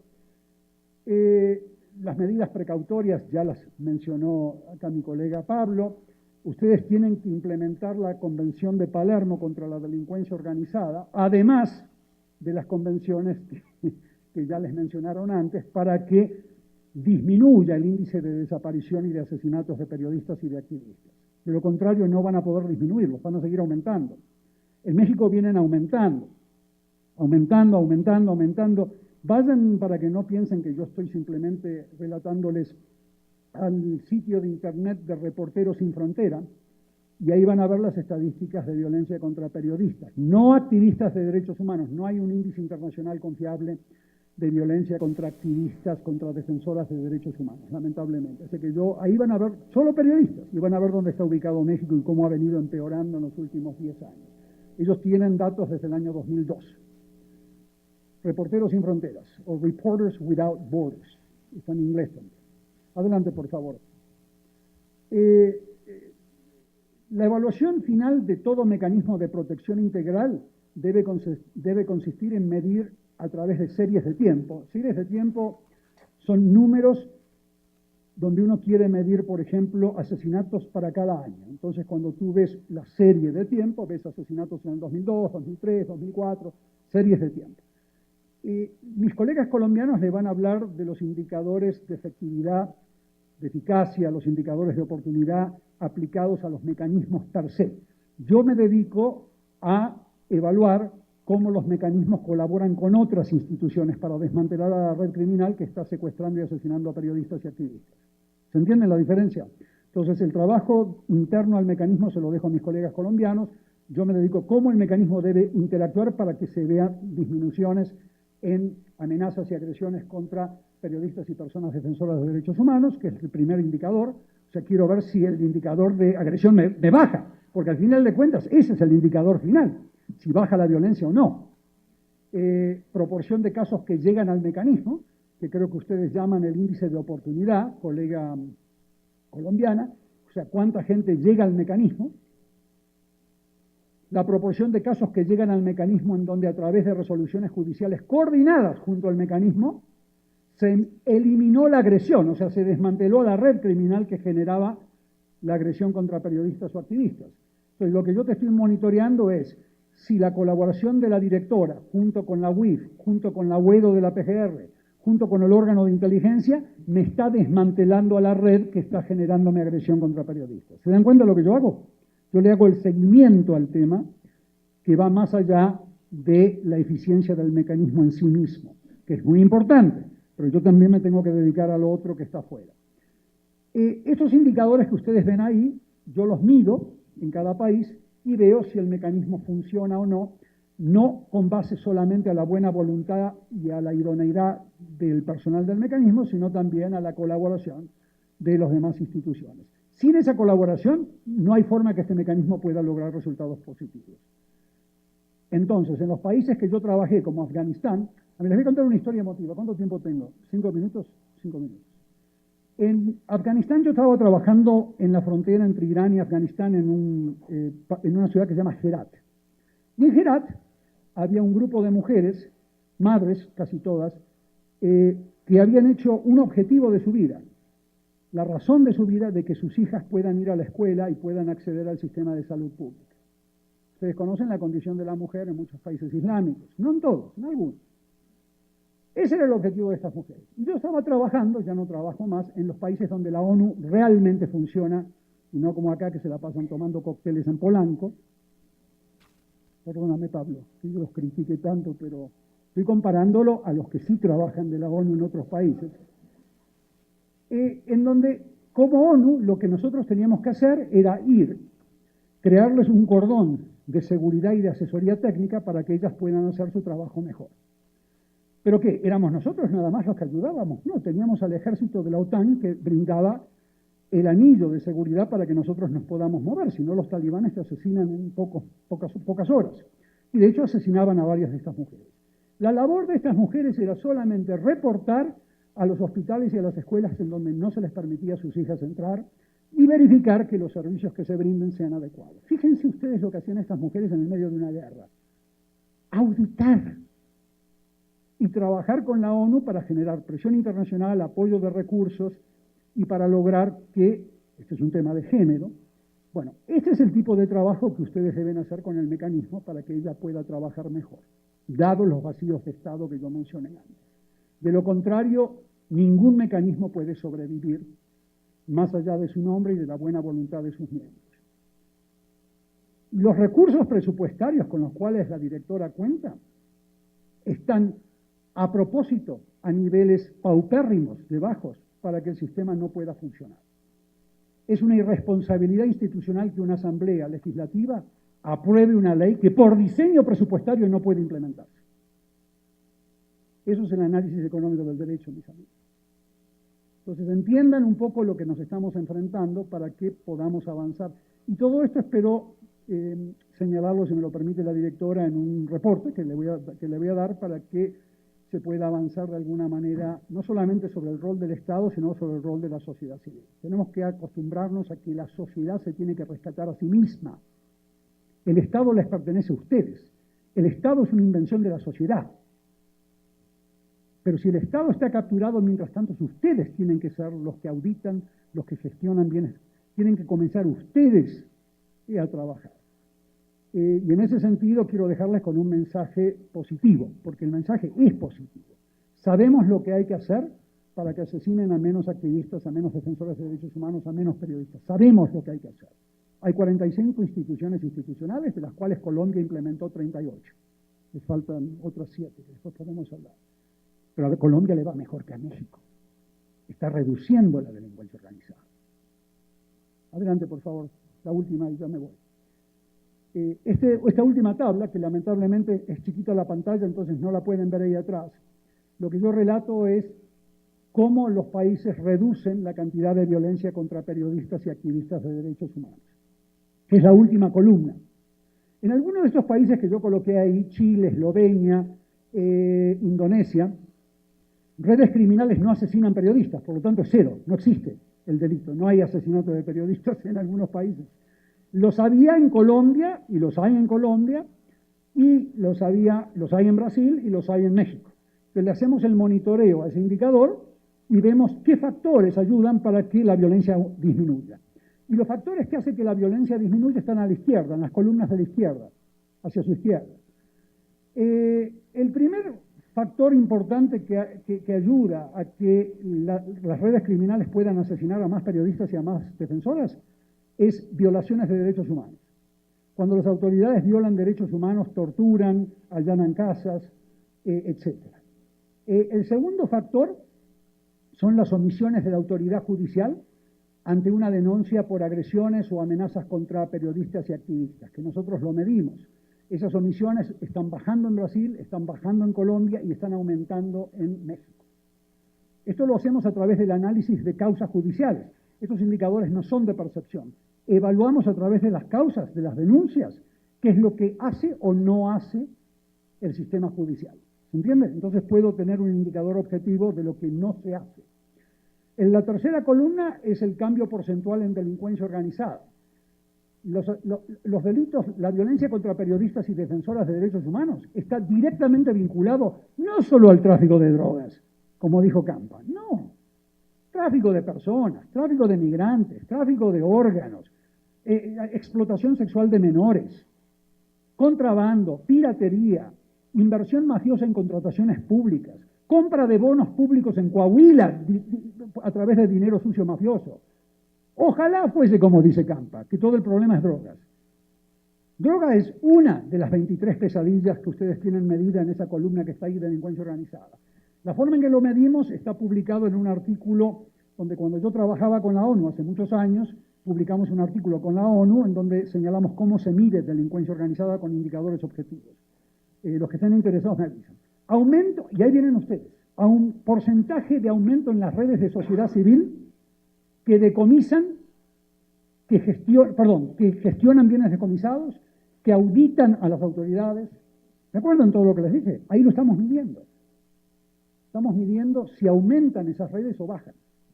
Las medidas precautorias ya las mencionó acá mi colega Pablo. Ustedes tienen que implementar la Convención de Palermo contra la delincuencia organizada, además de las convenciones que ya les mencionaron antes, para que disminuya el índice de desaparición y de asesinatos de periodistas y de activistas. De lo contrario, no van a poder disminuirlos, van a seguir aumentando. En México vienen aumentando. Vayan para que no piensen que yo estoy simplemente relatándoles al sitio de internet de Reporteros Sin Frontera, y ahí van a ver las estadísticas de violencia contra periodistas, no activistas de derechos humanos. No hay un índice internacional confiable de violencia contra activistas, contra defensoras de derechos humanos, lamentablemente. Así que ahí van a ver solo periodistas, y van a ver dónde está ubicado México y cómo ha venido empeorando en los últimos 10 años. Ellos tienen datos desde el año 2002. Reporteros Sin Fronteras, o Reporters Without Borders, está en inglés también. Adelante, por favor. La evaluación final de todo mecanismo de protección integral debe consistir en medir a través de series de tiempo. Series de tiempo son números donde uno quiere medir, por ejemplo, asesinatos para cada año. Entonces, cuando tú ves la serie de tiempo, ves asesinatos en el 2002, 2003, 2004, series de tiempo. Mis colegas colombianos le van a hablar de los indicadores de efectividad, de eficacia, los indicadores de oportunidad aplicados a los mecanismos per se. Yo me dedico a evaluar cómo los mecanismos colaboran con otras instituciones para desmantelar a la red criminal que está secuestrando y asesinando a periodistas y activistas. ¿Se entiende la diferencia? Entonces, el trabajo interno al mecanismo se lo dejo a mis colegas colombianos. Yo me dedico a cómo el mecanismo debe interactuar para que se vean disminuciones en amenazas y agresiones contra periodistas y personas defensoras de derechos humanos, que es el primer indicador. O sea, quiero ver si el indicador de agresión me baja, porque al final de cuentas ese es el indicador final, si baja la violencia o no. Proporción de casos que llegan al mecanismo, que creo que ustedes llaman el índice de oportunidad, colega colombiana, o sea, cuánta gente llega al mecanismo, la proporción de casos que llegan al mecanismo en donde a través de resoluciones judiciales coordinadas junto al mecanismo se eliminó la agresión, o sea, se desmanteló la red criminal que generaba la agresión contra periodistas o activistas. Entonces, lo que yo te estoy monitoreando es si la colaboración de la directora, junto con la UIF, junto con la UEDO de la PGR, junto con el órgano de inteligencia, me está desmantelando a la red que está generándome agresión contra periodistas. ¿Se dan cuenta de lo que yo hago? Yo le hago el seguimiento al tema que va más allá de la eficiencia del mecanismo en sí mismo, que es muy importante, pero yo también me tengo que dedicar a lo otro que está afuera. Estos indicadores que ustedes ven ahí, yo los mido en cada país y veo si el mecanismo funciona o no, no con base solamente a la buena voluntad y a la idoneidad del personal del mecanismo, sino también a la colaboración de las demás instituciones. Sin esa colaboración, no hay forma que este mecanismo pueda lograr resultados positivos. Entonces, en los países que yo trabajé, como Afganistán, a mí les voy a contar una historia emotiva. ¿Cuánto tiempo tengo? ¿5 minutos? 5 minutos. En Afganistán yo estaba trabajando en la frontera entre Irán y Afganistán en una ciudad que se llama Herat. Y en Herat había un grupo de mujeres, madres casi todas, que habían hecho un objetivo de su vida. La razón de su vida de que sus hijas puedan ir a la escuela y puedan acceder al sistema de salud pública. Ustedes conocen la condición de la mujer en muchos países islámicos, no en todos, en algunos. Ese era el objetivo de estas mujeres. Y yo estaba trabajando, ya no trabajo más, en los países donde la ONU realmente funciona, y no como acá que se la pasan tomando cócteles en Polanco. Perdóname, Pablo, que yo los critique tanto, pero estoy comparándolo a los que sí trabajan de la ONU en otros países. En donde, como ONU, lo que nosotros teníamos que hacer era crearles un cordón de seguridad y de asesoría técnica para que ellas puedan hacer su trabajo mejor. ¿Pero qué? ¿Éramos nosotros nada más los que ayudábamos? No, teníamos al ejército de la OTAN que brindaba el anillo de seguridad para que nosotros nos podamos mover, si no los talibanes te asesinan en pocas horas. Y de hecho asesinaban a varias de estas mujeres. La labor de estas mujeres era solamente reportar a los hospitales y a las escuelas en donde no se les permitía a sus hijas entrar y verificar que los servicios que se brinden sean adecuados. Fíjense ustedes lo que hacían estas mujeres en el medio de una guerra. Auditar y trabajar con la ONU para generar presión internacional, apoyo de recursos y para lograr que, este es un tema de género, bueno, este es el tipo de trabajo que ustedes deben hacer con el mecanismo para que ella pueda trabajar mejor, dados los vacíos de Estado que yo mencioné antes. De lo contrario, ningún mecanismo puede sobrevivir más allá de su nombre y de la buena voluntad de sus miembros. Los recursos presupuestarios con los cuales la directora cuenta están a propósito a niveles paupérrimos, de bajos, para que el sistema no pueda funcionar. Es una irresponsabilidad institucional que una asamblea legislativa apruebe una ley que por diseño presupuestario no puede implementarse. Eso es el análisis económico del derecho, mis amigos. Entonces entiendan un poco lo que nos estamos enfrentando para que podamos avanzar. Y todo esto espero señalarlo, si me lo permite la directora, en un reporte que le voy a dar para que se pueda avanzar de alguna manera, no solamente sobre el rol del Estado, sino sobre el rol de la sociedad civil. Tenemos que acostumbrarnos a que la sociedad se tiene que rescatar a sí misma. El Estado les pertenece a ustedes. El Estado es una invención de la sociedad. Pero si el Estado está capturado, mientras tanto, ustedes tienen que ser los que auditan, los que gestionan bienes. Tienen que comenzar ustedes a trabajar. Y en ese sentido quiero dejarles con un mensaje positivo, porque el mensaje es positivo. Sabemos lo que hay que hacer para que asesinen a menos activistas, a menos defensores de derechos humanos, a menos periodistas. Sabemos lo que hay que hacer. Hay 45 instituciones institucionales, de las cuales Colombia implementó 38. Les faltan otras 7, que después podemos hablar. Pero a Colombia le va mejor que a México. Está reduciendo la delincuencia organizada. Adelante, por favor. La última y ya me voy. Esta última tabla, que lamentablemente es chiquita la pantalla, entonces no la pueden ver ahí atrás, lo que yo relato es cómo los países reducen la cantidad de violencia contra periodistas y activistas de derechos humanos, que es la última columna. En algunos de estos países que yo coloqué ahí, Chile, Eslovenia, Indonesia, redes criminales no asesinan periodistas, por lo tanto es cero, no existe. el delito. No hay asesinato de periodistas en algunos países. Los había en Colombia, y los hay en Colombia, y los hay en Brasil y los hay en México. Entonces le hacemos el monitoreo a ese indicador y vemos qué factores ayudan para que la violencia disminuya. Y los factores que hacen que la violencia disminuya están a la izquierda, en las columnas de la izquierda, hacia su izquierda. El primer factor importante que ayuda a que las redes criminales puedan asesinar a más periodistas y a más defensoras es violaciones de derechos humanos. Cuando las autoridades violan derechos humanos, torturan, allanan casas, etc. El segundo factor son las omisiones de la autoridad judicial ante una denuncia por agresiones o amenazas contra periodistas y activistas, que nosotros lo medimos. Esas omisiones están bajando en Brasil, están bajando en Colombia y están aumentando en México. Esto lo hacemos a través del análisis de causas judiciales. Estos indicadores no son de percepción. Evaluamos a través de las causas, de las denuncias, qué es lo que hace o no hace el sistema judicial. ¿Se entiende? Entonces puedo tener un indicador objetivo de lo que no se hace. En la tercera columna es el cambio porcentual en delincuencia organizada. Los delitos, la violencia contra periodistas y defensoras de derechos humanos está directamente vinculado no solo al tráfico de drogas, como dijo Campa, no. Tráfico de personas, tráfico de migrantes, tráfico de órganos, explotación sexual de menores, contrabando, piratería, inversión mafiosa en contrataciones públicas, compra de bonos públicos en Coahuila a través de dinero sucio mafioso. Ojalá fuese como dice Campa, que todo el problema es drogas. Droga es una de las 23 pesadillas que ustedes tienen medida en esa columna que está ahí de delincuencia organizada. La forma en que lo medimos está publicado en un artículo donde cuando yo trabajaba con la ONU hace muchos años, publicamos un artículo con la ONU en donde señalamos cómo se mide delincuencia organizada con indicadores objetivos. Los que estén interesados me avisan. Aumento, y ahí vienen ustedes, a un porcentaje de aumento en las redes de sociedad civil que decomisan, que gestionan bienes decomisados, que auditan a las autoridades. ¿Recuerdan todo lo que les dije? Ahí lo estamos midiendo. Estamos midiendo si aumentan esas redes o bajan.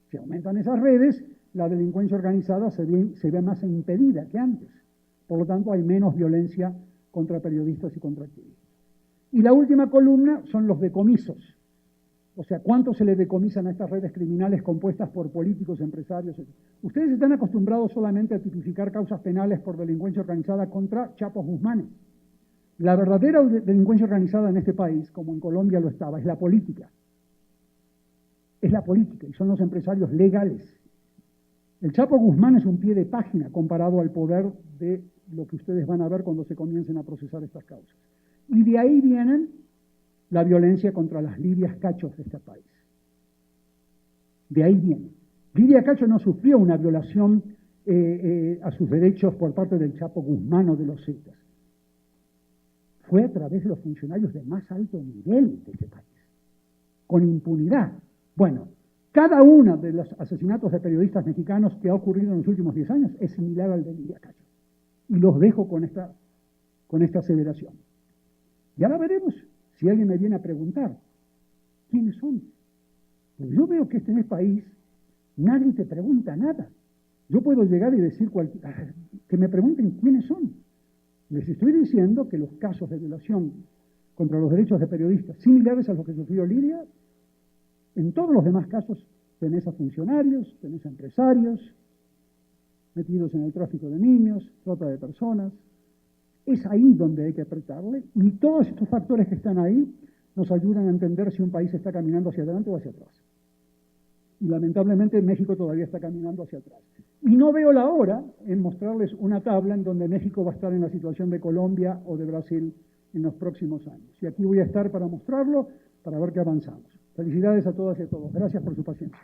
Si aumentan esas redes, la delincuencia organizada se ve más impedida que antes. Por lo tanto, hay menos violencia contra periodistas y contra activistas. Y la última columna son los decomisos. O sea, ¿cuánto se le decomisan a estas redes criminales compuestas por políticos, empresarios? Ustedes están acostumbrados solamente a tipificar causas penales por delincuencia organizada contra Chapos Guzmanes. La verdadera delincuencia organizada en este país, como en Colombia lo estaba, es la política. Es la política y son los empresarios legales. El Chapo Guzmán es un pie de página comparado al poder de lo que ustedes van a ver cuando se comiencen a procesar estas causas. Y de ahí vienen la violencia contra las Lidias Cachos de este país. De ahí viene. Lidia Cacho no sufrió una violación a sus derechos por parte del Chapo Guzmán o de los Zetas. Fue a través de los funcionarios de más alto nivel de este país, con impunidad. Bueno, cada uno de los asesinatos de periodistas mexicanos que ha ocurrido en los últimos 10 años es similar al de Lidia Cacho. Y los dejo con esta aseveración. Y ahora veremos si alguien me viene a preguntar, ¿quiénes son? Pues yo veo que en este país nadie te pregunta nada. Yo puedo llegar y decir que me pregunten quiénes son. Les estoy diciendo que los casos de violación contra los derechos de periodistas similares a los que sufrió Lidia, en todos los demás casos tenés a funcionarios, tenés a empresarios metidos en el tráfico de niños, trata de personas. Es ahí donde hay que apretarle y todos estos factores que están ahí nos ayudan a entender si un país está caminando hacia adelante o hacia atrás. Y lamentablemente México todavía está caminando hacia atrás. Y no veo la hora en mostrarles una tabla en donde México va a estar en la situación de Colombia o de Brasil en los próximos años. Y aquí voy a estar para mostrarlo, para ver que avanzamos. Felicidades a todas y a todos. Gracias por su paciencia.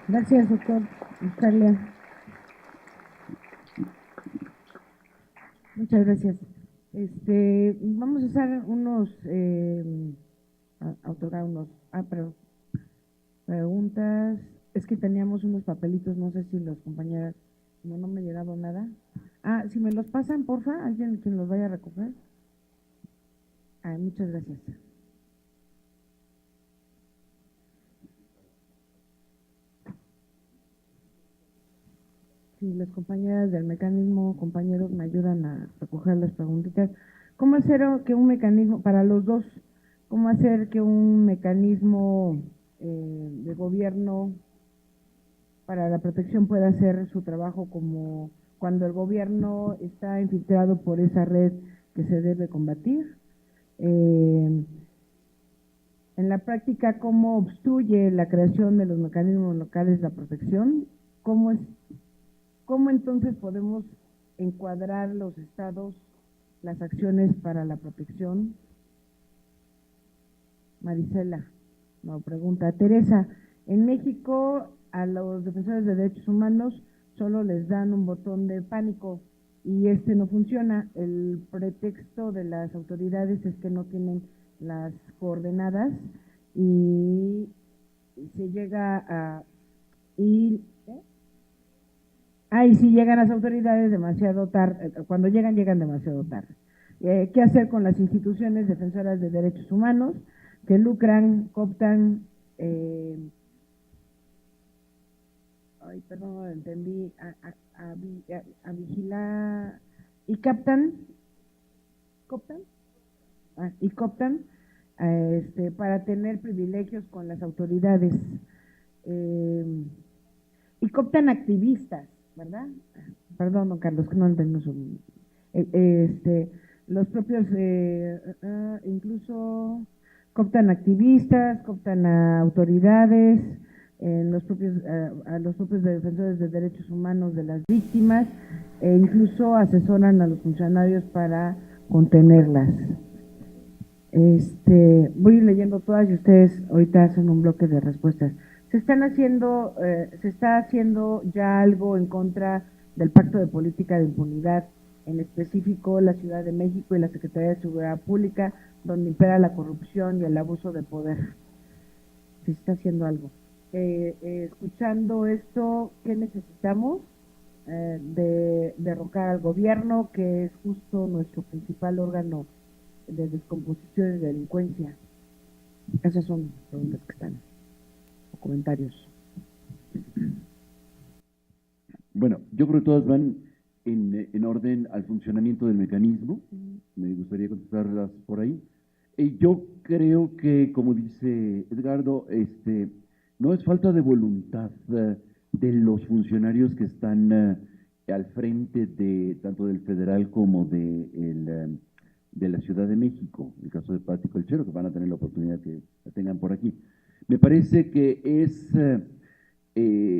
Gracias, doctor Scalia. Muchas gracias. Vamos a hacer preguntas. Es que teníamos unos papelitos, no sé si los compañeras, no me ha llegado nada. Si me los pasan, porfa, alguien quien los vaya a recoger. Muchas gracias. si las compañeras del mecanismo, compañeros, me ayudan a recoger las preguntitas. ¿Cómo hacer que un mecanismo, para los dos, cómo hacer que un mecanismo de gobierno para la protección pueda hacer su trabajo como cuando el gobierno está infiltrado por esa red que se debe combatir? En la práctica, ¿cómo obstruye la creación de los mecanismos locales la protección? ¿Cómo entonces podemos encuadrar los estados, las acciones para la protección? Marisela nos pregunta. Teresa, en México a los defensores de derechos humanos solo les dan un botón de pánico y este no funciona. El pretexto de las autoridades es que no tienen las coordenadas y se llega a... Y si llegan las autoridades demasiado tarde, cuando llegan demasiado tarde. ¿Qué hacer con las instituciones defensoras de derechos humanos que lucran, cooptan, perdón, no lo entendí, a vigilar y cooptan para tener privilegios con las autoridades y cooptan activistas, ¿verdad? Perdón, don Carlos, que no entendí su... los propios, incluso cooptan activistas, cooptan a autoridades, a los propios defensores de derechos humanos de las víctimas, e incluso asesoran a los funcionarios para contenerlas. Voy leyendo todas y ustedes ahorita hacen un bloque de respuestas. Se está haciendo ya algo en contra del Pacto de Política de Impunidad, en específico la Ciudad de México y la Secretaría de Seguridad Pública, donde impera la corrupción y el abuso de poder. Se está haciendo algo. Escuchando esto, ¿qué necesitamos? De derrocar al gobierno, que es justo nuestro principal órgano de descomposición y de delincuencia. Esas son preguntas que están, o comentarios. Bueno, yo creo que todas van en orden al funcionamiento del mecanismo. Me gustaría contestarlas por ahí. Yo creo que, como dice Edgardo, no es falta de voluntad de los funcionarios que están al frente de tanto del federal como de la Ciudad de México, el caso de Pati Colchero, que van a tener la oportunidad que la tengan por aquí. Me parece que es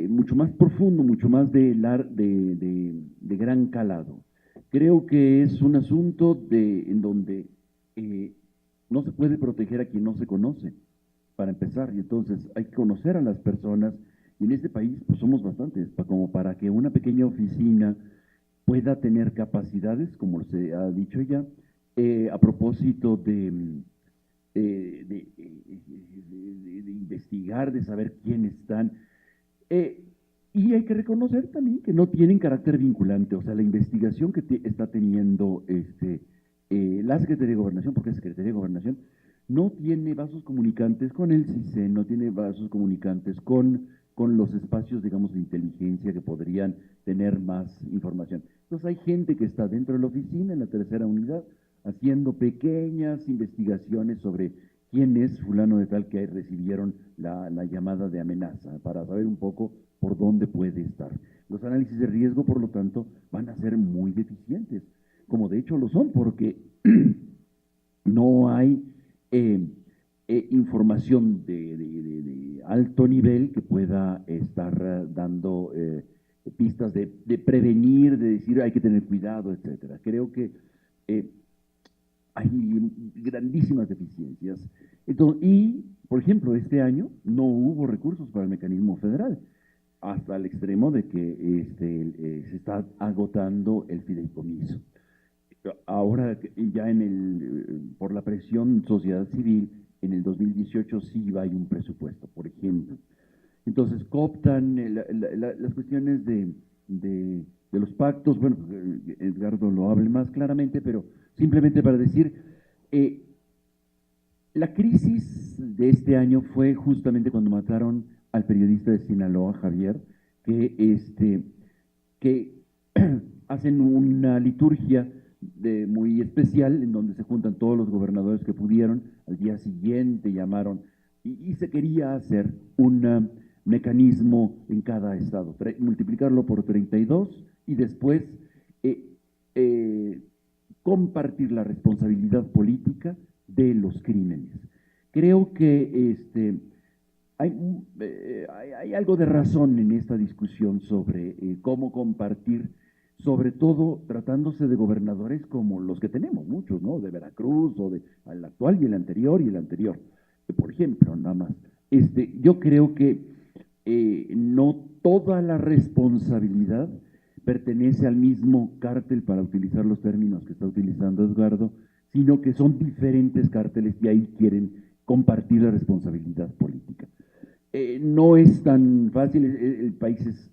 mucho más profundo, mucho más de gran calado. Creo que es un asunto en donde no se puede proteger a quien no se conoce, para empezar, y entonces hay que conocer a las personas, y en este país pues somos bastantes, como para que una pequeña oficina pueda tener capacidades, como se ha dicho ya, a propósito de investigar, de saber quiénes están. Y hay que reconocer también que no tienen carácter vinculante, o sea, la investigación que está teniendo la Secretaría de Gobernación, porque es Secretaría de Gobernación, no tiene vasos comunicantes con el CISEN, no tiene vasos comunicantes con los espacios, digamos, de inteligencia que podrían tener más información. Entonces hay gente que está dentro de la oficina, en la tercera unidad, haciendo pequeñas investigaciones sobre quién es fulano de tal que recibieron la llamada de amenaza, para saber un poco por dónde puede estar. Los análisis de riesgo, por lo tanto, van a ser muy deficientes, como de hecho lo son, porque no hay información de alto nivel que pueda estar dando pistas de prevenir, de decir hay que tener cuidado, etcétera. Creo que hay grandísimas deficiencias. Entonces, por ejemplo, este año no hubo recursos para el mecanismo federal, hasta el extremo de que se está agotando el fideicomiso. Ahora, ya por la presión sociedad civil, en el 2018 sí hay un presupuesto, por ejemplo. Entonces, cooptan las cuestiones de los pactos. Bueno, Edgardo lo hable más claramente, pero simplemente para decir, la crisis de este año fue justamente cuando mataron al periodista de Sinaloa, Javier, que que hacen una liturgia muy especial en donde se juntan todos los gobernadores que pudieron, al día siguiente llamaron, y se quería hacer un mecanismo en cada estado, multiplicarlo por 32 y después compartir la responsabilidad política de los crímenes. Creo que hay algo de razón en esta discusión sobre cómo compartir, sobre todo tratándose de gobernadores como los que tenemos, muchos, ¿no? De Veracruz, o el actual y el anterior y el anterior. Por ejemplo, nada más. Yo creo que no toda la responsabilidad pertenece al mismo cártel, para utilizar los términos que está utilizando Edgardo, sino que son diferentes cárteles y ahí quieren compartir la responsabilidad política. No es tan fácil, el país es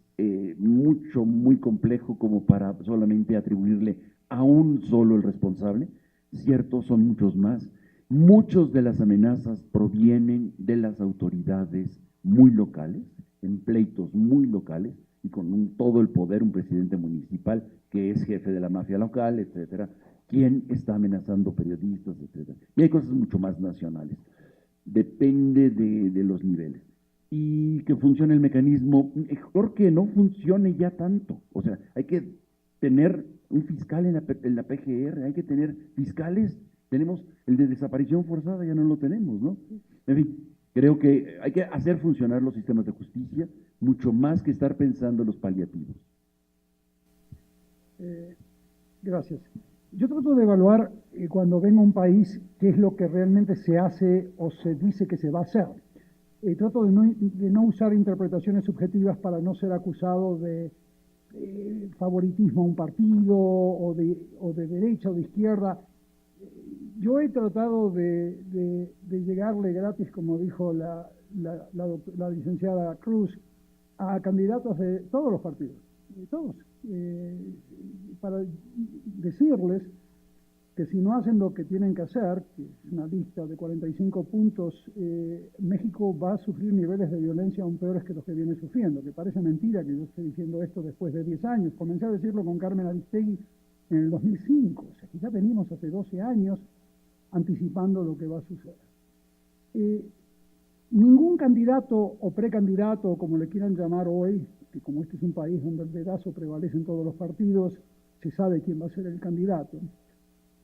muy complejo como para solamente atribuirle a un solo el responsable. Cierto, son muchos más. Muchas de las amenazas provienen de las autoridades muy locales, en pleitos muy locales, y con todo el poder, un presidente municipal que es jefe de la mafia local, etcétera, quien está amenazando periodistas, etcétera. Y hay cosas mucho más nacionales. Depende de los niveles. Y que funcione el mecanismo, mejor que no funcione ya tanto. O sea, hay que tener un fiscal en la PGR, hay que tener fiscales. Tenemos el de desaparición forzada, ya no lo tenemos, ¿no? En fin, creo que hay que hacer funcionar los sistemas de justicia, mucho más que estar pensando en los paliativos. Gracias. Yo trato de evaluar cuando vengo a un país qué es lo que realmente se hace o se dice que se va a hacer. Trato de no usar interpretaciones subjetivas para no ser acusado de favoritismo a un partido o de derecha o de izquierda. Yo he tratado de llegarle gratis, como dijo la licenciada Cruz, a candidatos de todos los partidos, de todos, para decirles que si no hacen lo que tienen que hacer, que es una lista de 45 puntos, México va a sufrir niveles de violencia aún peores que los que viene sufriendo, que parece mentira que yo esté diciendo esto después de 10 años. Comencé a decirlo con Carmen Aristegui en el 2005, o sea que ya venimos hace 12 años anticipando lo que va a suceder. Ningún candidato o precandidato, como le quieran llamar hoy, que como este es un país donde el dedazo prevalece en todos los partidos, se sabe quién va a ser el candidato,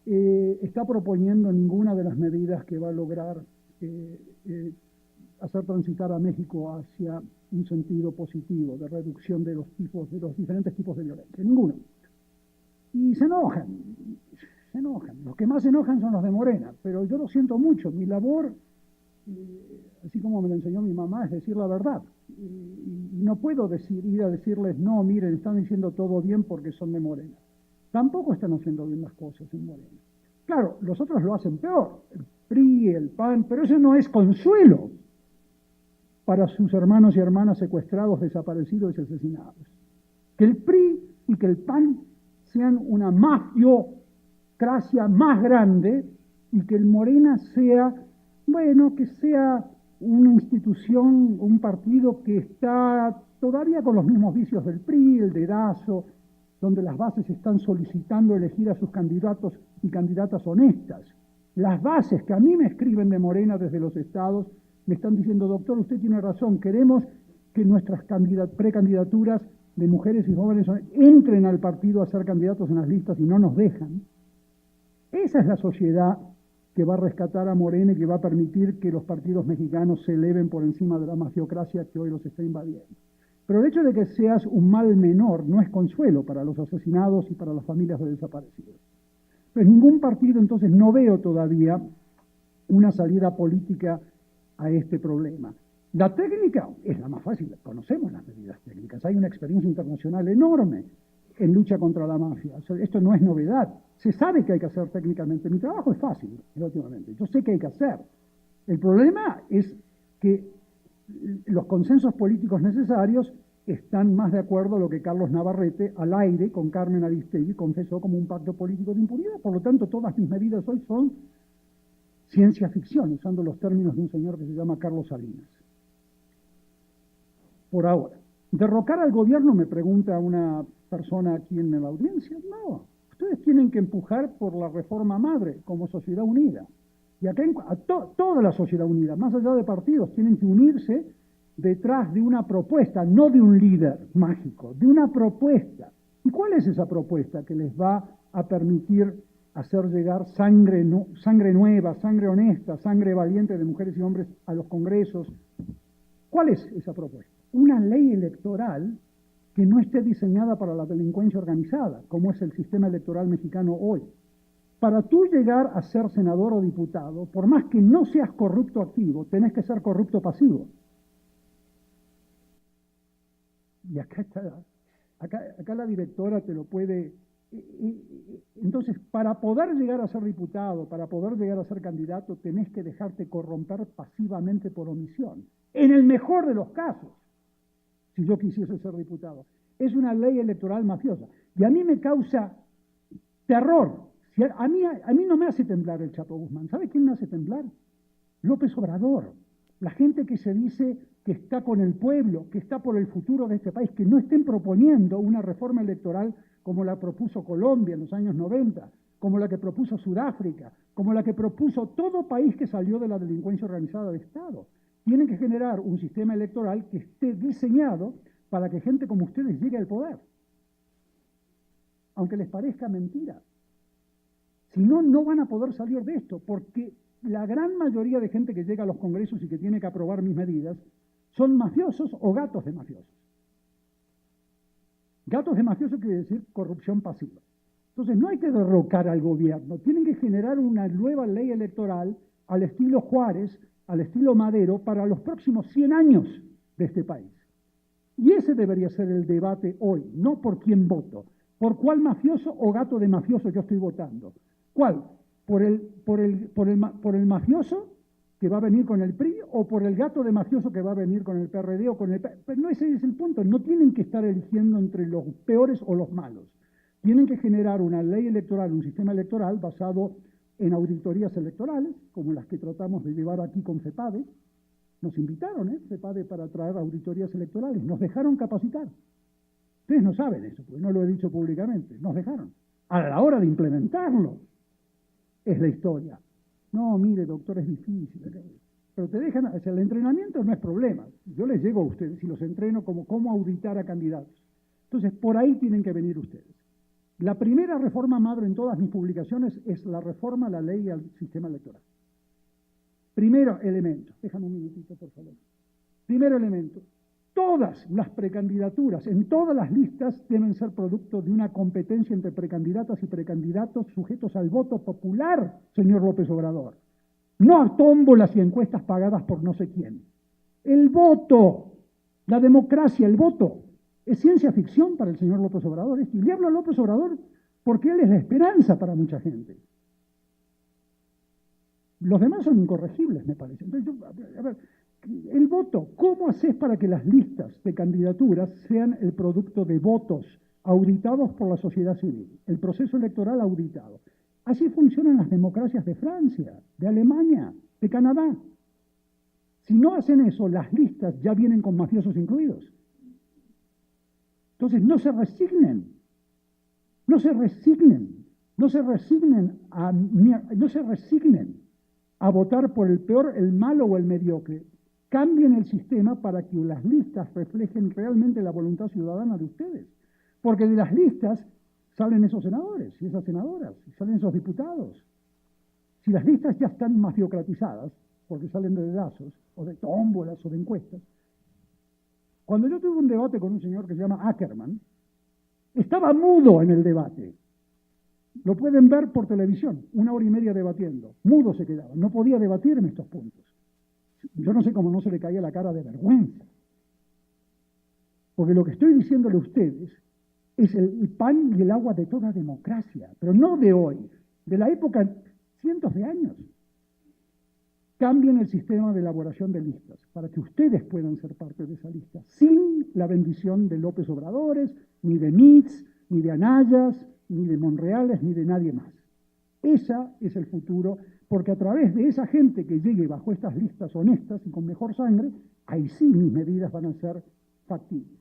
está proponiendo ninguna de las medidas que va a lograr hacer transitar a México hacia un sentido positivo de reducción de los diferentes tipos de violencia. Ninguno. Y se enojan. Los que más se enojan son los de Morena, pero yo lo siento mucho. Mi labor, así como me lo enseñó mi mamá, es decir la verdad. Y no puedo ir a decirles, no, miren, están diciendo todo bien porque son de Morena. Tampoco están haciendo bien las cosas en Morena. Claro, los otros lo hacen peor, el PRI, el PAN, pero eso no es consuelo para sus hermanos y hermanas secuestrados, desaparecidos y asesinados. Que el PRI y que el PAN sean una mafiocracia más grande y que el Morena sea, bueno, que sea una institución, un partido que está todavía con los mismos vicios del PRI, el dedazo, donde las bases están solicitando elegir a sus candidatos y candidatas honestas. Las bases que a mí me escriben de Morena desde los estados me están diciendo, doctor, usted tiene razón, queremos que nuestras precandidaturas de mujeres y jóvenes entren al partido a ser candidatos en las listas y no nos dejan. Esa es la sociedad que va a rescatar a Morena y que va a permitir que los partidos mexicanos se eleven por encima de la mafiocracia que hoy los está invadiendo. Pero el hecho de que seas un mal menor no es consuelo para los asesinados y para las familias de desaparecidos. Pues ningún partido, entonces, no veo todavía una salida política a este problema. La técnica es la más fácil, conocemos las medidas técnicas, hay una experiencia internacional enorme en lucha contra la mafia. Esto no es novedad, se sabe que hay que hacer técnicamente. Mi trabajo es fácil, relativamente, yo sé que hay que hacer. El problema es que los consensos políticos necesarios están más de acuerdo a lo que Carlos Navarrete, al aire, con Carmen Aristegui, confesó como un pacto político de impunidad. Por lo tanto, todas mis medidas hoy son ciencia ficción, usando los términos de un señor que se llama Carlos Salinas. Por ahora. Derrocar al gobierno, me pregunta una persona aquí en la audiencia? No. Ustedes tienen que empujar por la reforma madre como sociedad unida. Y acá toda la sociedad unida, más allá de partidos, tienen que unirse detrás de una propuesta, no de un líder mágico, de una propuesta. ¿Y cuál es esa propuesta que les va a permitir hacer llegar sangre nueva, sangre honesta, sangre valiente de mujeres y hombres a los congresos? ¿Cuál es esa propuesta? Una ley electoral que no esté diseñada para la delincuencia organizada, como es el sistema electoral mexicano hoy. Para tú llegar a ser senador o diputado, por más que no seas corrupto activo, tenés que ser corrupto pasivo. Y acá la directora te lo puede... Entonces, para poder llegar a ser diputado, para poder llegar a ser candidato, tenés que dejarte corromper pasivamente por omisión. En el mejor de los casos, si yo quisiese ser diputado. Es una ley electoral mafiosa. Y a mí me causa terror. A mí no me hace temblar el Chapo Guzmán. ¿Sabe quién me hace temblar? López Obrador. La gente que se dice que está con el pueblo, que está por el futuro de este país, que no estén proponiendo una reforma electoral como la propuso Colombia en los años 90, como la que propuso Sudáfrica, como la que propuso todo país que salió de la delincuencia organizada de Estado. Tienen que generar un sistema electoral que esté diseñado para que gente como ustedes llegue al poder. Aunque les parezca mentira. Si no, no van a poder salir de esto, porque la gran mayoría de gente que llega a los congresos y que tiene que aprobar mis medidas son mafiosos o gatos de mafiosos. Gatos de mafiosos quiere decir corrupción pasiva. Entonces no hay que derrocar al gobierno, tienen que generar una nueva ley electoral al estilo Juárez, al estilo Madero, para los próximos 100 años de este país. Y ese debería ser el debate hoy, no por quién voto, por cuál mafioso o gato de mafioso yo estoy votando. ¿Cuál? ¿Por el mafioso que va a venir con el PRI o por el gato de mafioso que va a venir con el PRD o con el... Pero no, ese es el punto, no tienen que estar eligiendo entre los peores o los malos. Tienen que generar una ley electoral, un sistema electoral basado en auditorías electorales, como las que tratamos de llevar aquí con FEPADE. Nos invitaron, FEPADE, para traer auditorías electorales. Nos dejaron capacitar. Ustedes no saben eso, porque no lo he dicho públicamente. Nos dejaron. A la hora de implementarlo, es la historia. No, mire, doctor, es difícil. Pero te dejan, o sea, el entrenamiento no es problema. Yo les llego a ustedes y los entreno como cómo auditar a candidatos. Entonces, por ahí tienen que venir ustedes. La primera reforma madre en todas mis publicaciones es la reforma a la ley y al sistema electoral. Primero elemento, déjame un minutito, por favor. Primer elemento, todas las precandidaturas en todas las listas deben ser producto de una competencia entre precandidatas y precandidatos sujetos al voto popular, señor López Obrador. No a tómbolas y encuestas pagadas por no sé quién. El voto, la democracia, el voto, es ciencia ficción para el señor López Obrador. Y le hablo a López Obrador porque él es la esperanza para mucha gente. Los demás son incorregibles, me parece. Entonces, a ver, el voto, ¿cómo haces para que las listas de candidaturas sean el producto de votos auditados por la sociedad civil? El proceso electoral auditado. Así funcionan las democracias de Francia, de Alemania, de Canadá. Si no hacen eso, las listas ya vienen con mafiosos incluidos. Entonces, no se resignen. No se resignen. No se resignen a votar por el peor, el malo o el mediocre. Cambien el sistema para que las listas reflejen realmente la voluntad ciudadana de ustedes. Porque de las listas salen esos senadores y esas senadoras, y salen esos diputados. Si las listas ya están mafiocratizadas, porque salen de dedazos, o de tómbolas, o de encuestas. Cuando yo tuve un debate con un señor que se llama Ackerman, estaba mudo en el debate. Lo pueden ver por televisión, 1 hora y media debatiendo. Mudo se quedaba, no podía debatirme estos puntos. Yo no sé cómo no se le caía la cara de vergüenza. Porque lo que estoy diciéndole a ustedes es el pan y el agua de toda democracia, pero no de hoy, de la época, cientos de años. Cambien el sistema de elaboración de listas para que ustedes puedan ser parte de esa lista, sin la bendición de López Obradores, ni de Mitz, ni de Anayas, ni de Monreales, ni de nadie más. Ese es el futuro, porque a través de esa gente que llegue bajo estas listas honestas y con mejor sangre, ahí sí mis medidas van a ser factibles.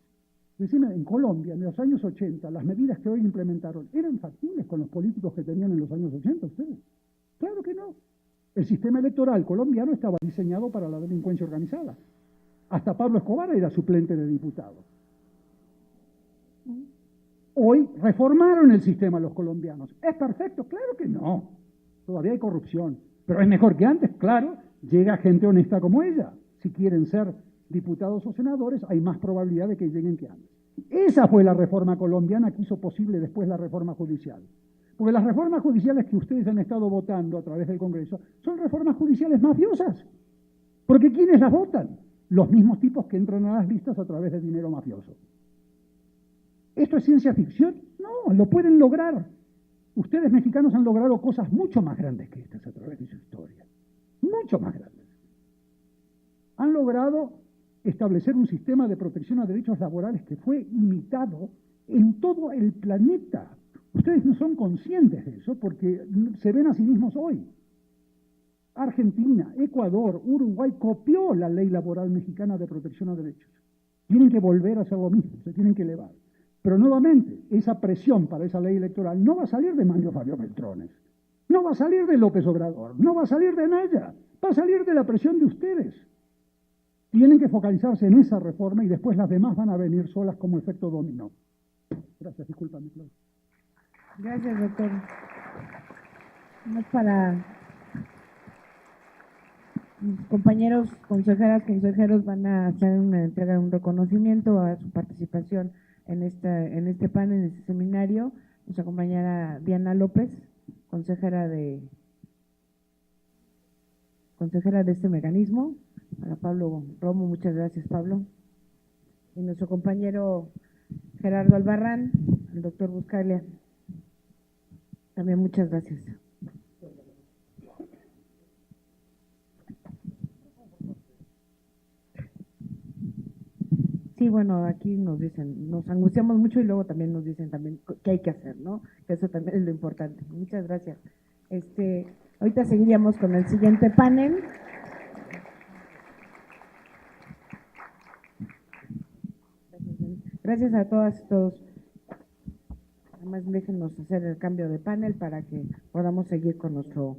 Decime, en Colombia, en los años 80, las medidas que hoy implementaron, ¿eran factibles con los políticos que tenían en los años 80 ustedes? Claro que no. El sistema electoral colombiano estaba diseñado para la delincuencia organizada. Hasta Pablo Escobar era suplente de diputado. Hoy reformaron el sistema los colombianos. ¿Es perfecto? Claro que no. Todavía hay corrupción. Pero es mejor que antes, claro. Llega gente honesta como ella. Si quieren ser diputados o senadores, hay más probabilidad de que lleguen que antes. Esa fue la reforma colombiana que hizo posible después la reforma judicial. Porque las reformas judiciales que ustedes han estado votando a través del Congreso son reformas judiciales mafiosas. Porque ¿quiénes las votan? Los mismos tipos que entran a las listas a través de dinero mafioso. ¿Esto es ciencia ficción? No, lo pueden lograr. Ustedes mexicanos han logrado cosas mucho más grandes que estas a través de su historia. Mucho más grandes. Han logrado establecer un sistema de protección a derechos laborales que fue imitado en todo el planeta. Ustedes no son conscientes de eso porque se ven a sí mismos hoy. Argentina, Ecuador, Uruguay copió la ley laboral mexicana de protección a derechos. Tienen que volver a hacer lo mismo, se tienen que elevar. Pero nuevamente, esa presión para esa ley electoral no va a salir de Manlio Fabio Beltrones, no va a salir de López Obrador, no va a salir de Naya, va a salir de la presión de ustedes. Tienen que focalizarse en esa reforma y después las demás van a venir solas como efecto dominó. Gracias, discúlpame, Claudia. Gracias, doctor. Vamos para mis compañeros consejeras, consejeros van a hacer una entrega, un reconocimiento a su participación en este panel, en este seminario. Nos acompañará Diana López, consejera de este mecanismo. Para Pablo Romo, muchas gracias, Pablo. Y nuestro compañero Gerardo Albarrán, el doctor Buscaglia. También muchas gracias. Sí, bueno, aquí nos dicen, nos angustiamos mucho y luego también nos dicen también qué hay que hacer, ¿no? Que eso también es lo importante. Muchas gracias. Ahorita seguiríamos con el siguiente panel. Gracias a todas y todos. Además, déjenos hacer el cambio de panel para que podamos seguir con nuestro